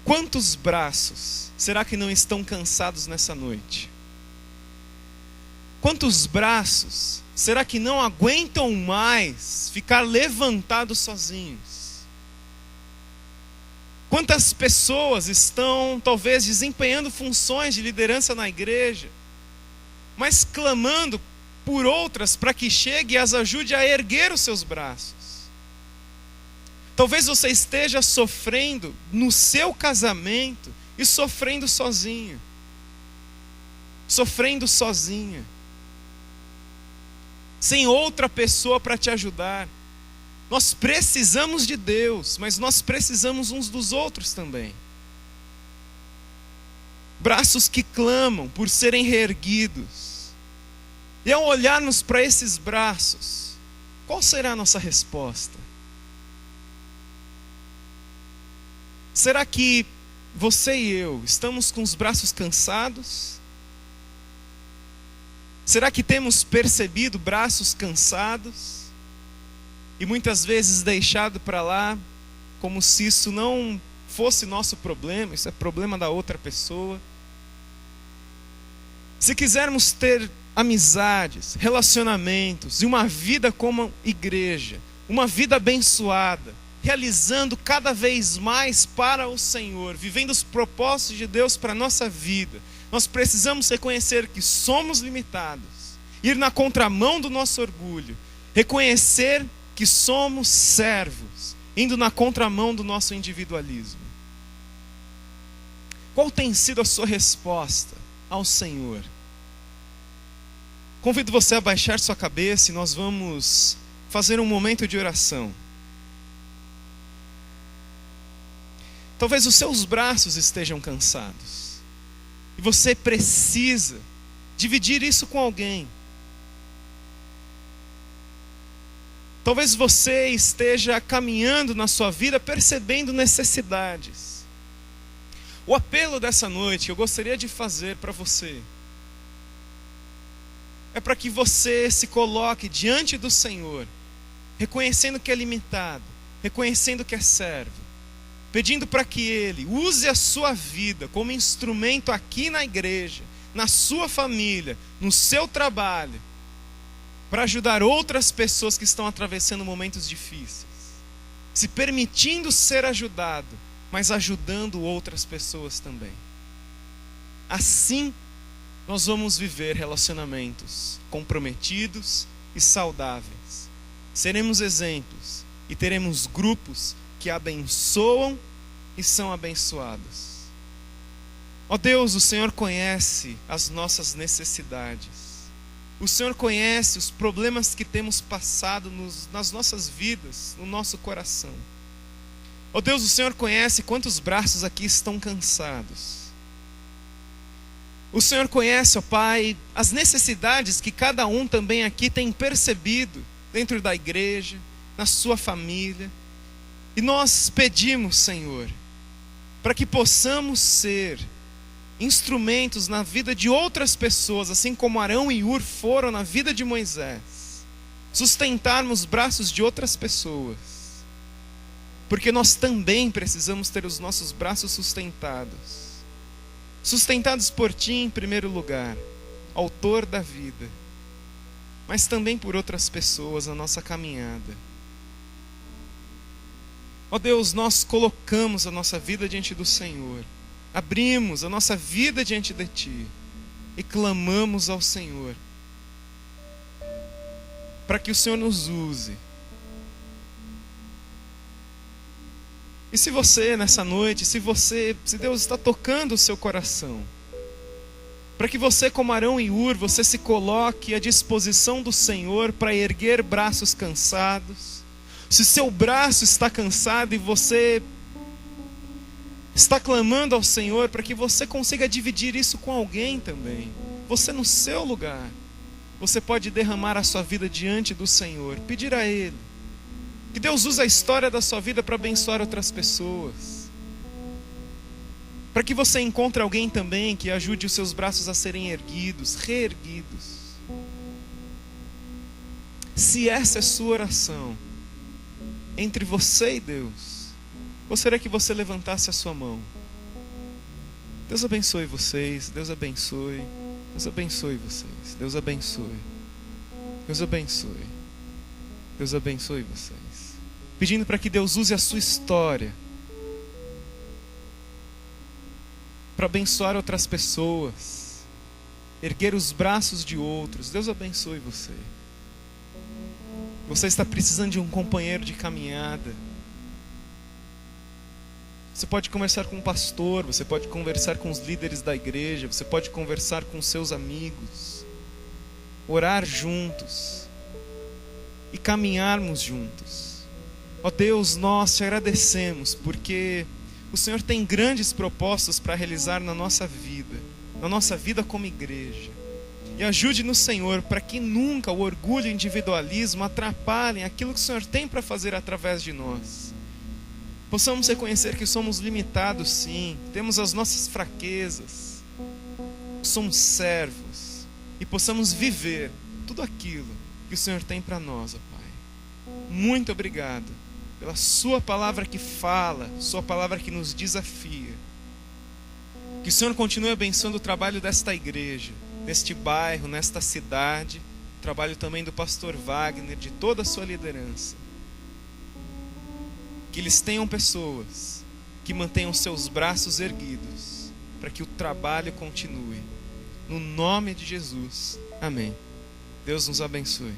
Quantos braços será que não estão cansados nessa noite? Quantos braços será que não aguentam mais ficar levantados sozinhos? Quantas pessoas estão talvez desempenhando funções de liderança na igreja, mas clamando por outras para que chegue e as ajude a erguer os seus braços? Talvez você esteja sofrendo no seu casamento e sofrendo sozinho. Sofrendo sozinha. Sem outra pessoa para te ajudar. Nós precisamos de Deus, mas nós precisamos uns dos outros também. Braços que clamam por serem reerguidos. E ao olharmos para esses braços, qual será a nossa resposta? Será que você e eu estamos com os braços cansados? Será que temos percebido braços cansados e muitas vezes deixado para lá como se isso não fosse nosso problema, isso é problema da outra pessoa? Se quisermos ter amizades, relacionamentos e uma vida como igreja, uma vida abençoada, realizando cada vez mais para o Senhor, vivendo os propósitos de Deus para a nossa vida, nós precisamos reconhecer que somos limitados, ir na contramão do nosso orgulho, reconhecer que somos servos, indo na contramão do nosso individualismo. Qual tem sido a sua resposta ao Senhor? Convido você a baixar sua cabeça e nós vamos fazer um momento de oração. Talvez os seus braços estejam cansados. E você precisa dividir isso com alguém. Talvez você esteja caminhando na sua vida percebendo necessidades. O apelo dessa noite que eu gostaria de fazer para você é para que você se coloque diante do Senhor, reconhecendo que é limitado, reconhecendo que é servo, pedindo para que Ele use a sua vida como instrumento aqui na igreja, na sua família, no seu trabalho, para ajudar outras pessoas que estão atravessando momentos difíceis, se permitindo ser ajudado, mas ajudando outras pessoas também. Assim nós vamos viver relacionamentos comprometidos e saudáveis. Seremos exemplos e teremos grupos que abençoam e são abençoados. Ó Deus, o Senhor conhece as nossas necessidades. O Senhor conhece os problemas que temos passado nas nossas vidas, no nosso coração. Ó Deus, o Senhor conhece quantos braços aqui estão cansados. O Senhor conhece, ó Pai, as necessidades que cada um também aqui tem percebido dentro da igreja, na sua família. E nós pedimos, Senhor, para que possamos ser instrumentos na vida de outras pessoas, assim como Arão e Hur foram na vida de Moisés, sustentarmos os braços de outras pessoas, porque nós também precisamos ter os nossos braços sustentados por Ti em primeiro lugar, autor da vida, mas também por outras pessoas na nossa caminhada. Ó Deus, nós colocamos a nossa vida diante do Senhor, abrimos a nossa vida diante de Ti e clamamos ao Senhor para que o Senhor nos use. E se você nessa noite, se Deus está tocando o seu coração, para que você, como Arão e Hur, você se coloque à disposição do Senhor para erguer braços cansados. Se seu braço está cansado e você está clamando ao Senhor para que você consiga dividir isso com alguém também, você no seu lugar, você pode derramar a sua vida diante do Senhor, pedir a Ele que Deus use a história da sua vida para abençoar outras pessoas, para que você encontre alguém também que ajude os seus braços a serem erguidos, reerguidos. Se essa é sua oração entre você e Deus, gostaria que você levantasse a sua mão. Deus abençoe vocês, Deus abençoe, Deus abençoe vocês, Deus abençoe, Deus abençoe, Deus abençoe vocês. Pedindo para que Deus use a sua história para abençoar outras pessoas, erguer os braços de outros. Deus abençoe você. Você está precisando de um companheiro de caminhada. Você pode conversar com um pastor, você pode conversar com os líderes da igreja, você pode conversar com seus amigos, orar juntos e caminharmos juntos. Ó Deus, nós te agradecemos porque o Senhor tem grandes propósitos para realizar na nossa vida como igreja. E ajude-nos, Senhor, para que nunca o orgulho e o individualismo atrapalhem aquilo que o Senhor tem para fazer através de nós. Possamos reconhecer que somos limitados, sim, temos as nossas fraquezas, somos servos, e possamos viver tudo aquilo que o Senhor tem para nós, ó Pai. Muito obrigado pela Sua palavra que fala, Sua palavra que nos desafia. Que o Senhor continue abençoando o trabalho desta igreja, neste bairro, nesta cidade, o trabalho também do pastor Wagner, de toda a sua liderança. Que eles tenham pessoas que mantenham seus braços erguidos, para que o trabalho continue. No nome de Jesus, amém. Deus nos abençoe.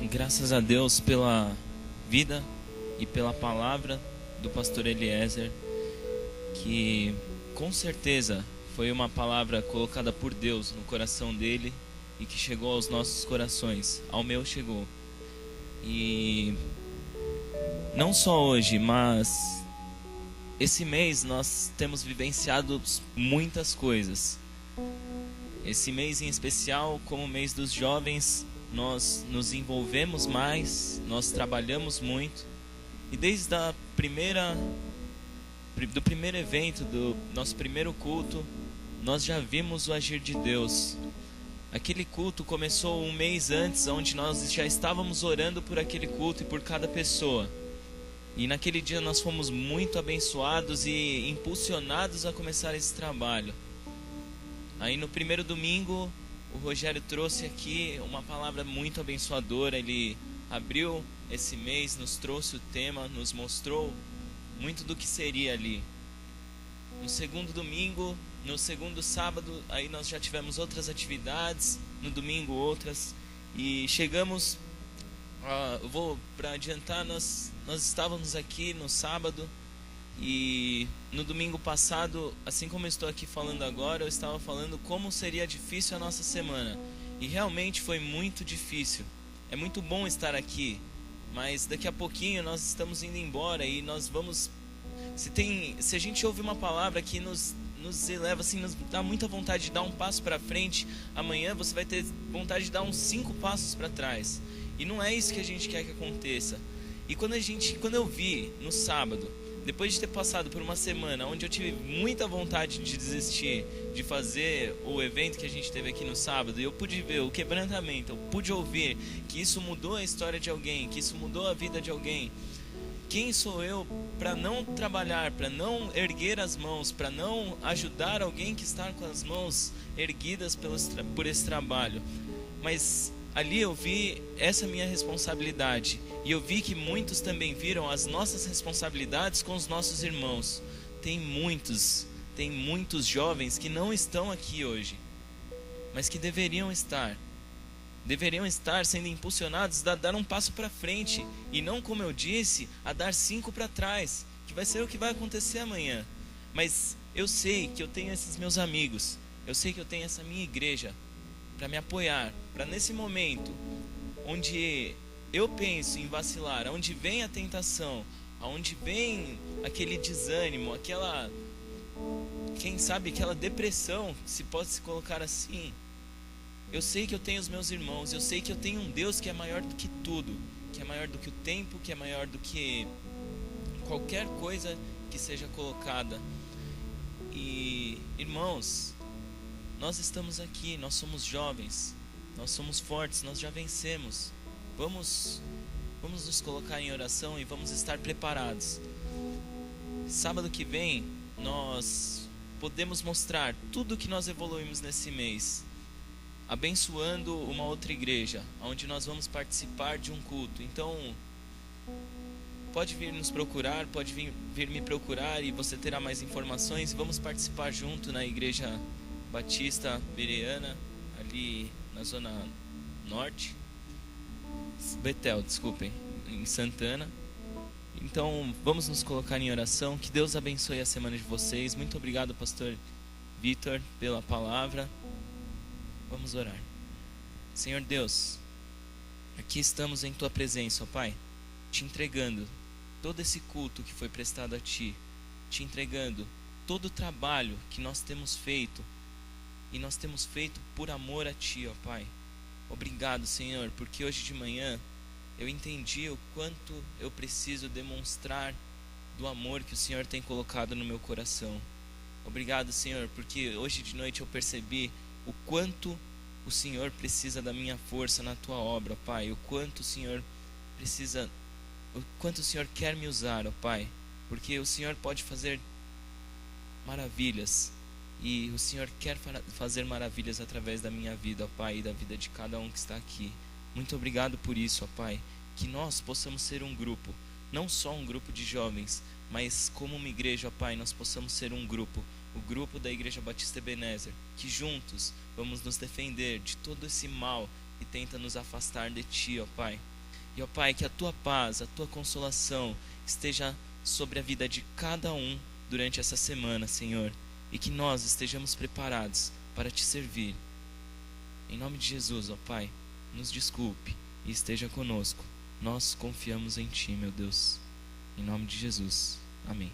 Graças a Deus pela vida e pela palavra do pastor Eliezer, que com certeza foi uma palavra colocada por Deus no coração dele e que chegou aos nossos corações. Ao meu chegou. E não só hoje, mas esse mês nós temos vivenciado muitas coisas. Esse mês em especial, como o mês dos jovens, nós nos envolvemos mais, nós trabalhamos muito. E desde do primeiro evento, do nosso primeiro culto, nós já vimos o agir de Deus. Aquele culto começou um mês antes, onde nós já estávamos orando por aquele culto e por cada pessoa. E naquele dia nós fomos muito abençoados e impulsionados a começar esse trabalho. Aí no primeiro domingo, o Rogério trouxe aqui uma palavra muito abençoadora. Ele abriu esse mês, nos trouxe o tema, nos mostrou muito do que seria ali. No segundo domingo, no segundo sábado, aí nós já tivemos outras atividades, no domingo outras, e chegamos, eu vou para adiantar, nós estávamos aqui no sábado, e no domingo passado, assim como eu estou aqui falando agora, eu estava falando como seria difícil a nossa semana, e realmente foi muito difícil. É muito bom estar aqui, mas daqui a pouquinho nós estamos indo embora e nós vamos... Se a gente ouve uma palavra que nos eleva, assim, nos dá muita vontade de dar um passo para frente, amanhã você vai ter vontade de dar uns 5 passos para trás. E não é isso que a gente quer que aconteça. E quando eu vi no sábado, depois de ter passado por uma semana onde eu tive muita vontade de desistir de fazer o evento que a gente teve aqui no sábado, e eu pude ver o quebrantamento, eu pude ouvir que isso mudou a história de alguém, que isso mudou a vida de alguém. Quem sou eu para não trabalhar, para não erguer as mãos, para não ajudar alguém que está com as mãos erguidas por esse trabalho? Mas ali eu vi essa minha responsabilidade, e eu vi que muitos também viram as nossas responsabilidades com os nossos irmãos. Tem muitos jovens que não estão aqui hoje, mas que deveriam estar sendo impulsionados a dar um passo para frente, e não, como eu disse, a dar 5 para trás, que vai ser o que vai acontecer amanhã. Mas eu sei que eu tenho esses meus amigos, eu sei que eu tenho essa minha igreja para me apoiar, para nesse momento onde eu penso em vacilar, onde vem a tentação, onde vem aquele desânimo, quem sabe aquela depressão, se pode se colocar assim. Eu sei que eu tenho os meus irmãos, eu sei que eu tenho um Deus que é maior do que tudo, que é maior do que o tempo, que é maior do que qualquer coisa que seja colocada. E, irmãos, nós estamos aqui, nós somos jovens, nós somos fortes, nós já vencemos. Vamos nos colocar em oração e vamos estar preparados. Sábado que vem, nós podemos mostrar tudo que nós evoluímos nesse mês, abençoando uma outra igreja, onde nós vamos participar de um culto. Então, pode vir nos procurar, pode vir me procurar, e você terá mais informações. Vamos participar junto na Igreja Batista Bereana, ali na Zona Norte, Betel, desculpem, em Santana. Então, vamos nos colocar em oração. Que Deus abençoe a semana de vocês. Muito obrigado, pastor Vitor, pela palavra. Vamos orar. Senhor Deus, aqui estamos em Tua presença, ó Pai, te entregando todo esse culto que foi prestado a Ti, te entregando todo o trabalho que nós temos feito, e nós temos feito por amor a Ti, ó Pai. Obrigado, Senhor, porque hoje de manhã eu entendi o quanto eu preciso demonstrar do amor que o Senhor tem colocado no meu coração. Obrigado, Senhor, porque hoje de noite eu percebi o quanto o Senhor precisa da minha força na Tua obra, ó Pai. O quanto o Senhor quer me usar, ó Pai. Porque o Senhor pode fazer maravilhas, e o Senhor quer fazer maravilhas através da minha vida, ó Pai, e da vida de cada um que está aqui. Muito obrigado por isso, ó Pai. Que nós possamos ser um grupo, não só um grupo de jovens, mas como uma igreja, ó Pai, nós possamos ser um grupo, o grupo da Igreja Batista Ebenezer, que juntos vamos nos defender de todo esse mal que tenta nos afastar de Ti, ó Pai. E, ó Pai, que a Tua paz, a Tua consolação esteja sobre a vida de cada um durante essa semana, Senhor, e que nós estejamos preparados para Te servir. Em nome de Jesus, ó Pai, nos desculpe e esteja conosco. Nós confiamos em Ti, meu Deus. Em nome de Jesus. Amém.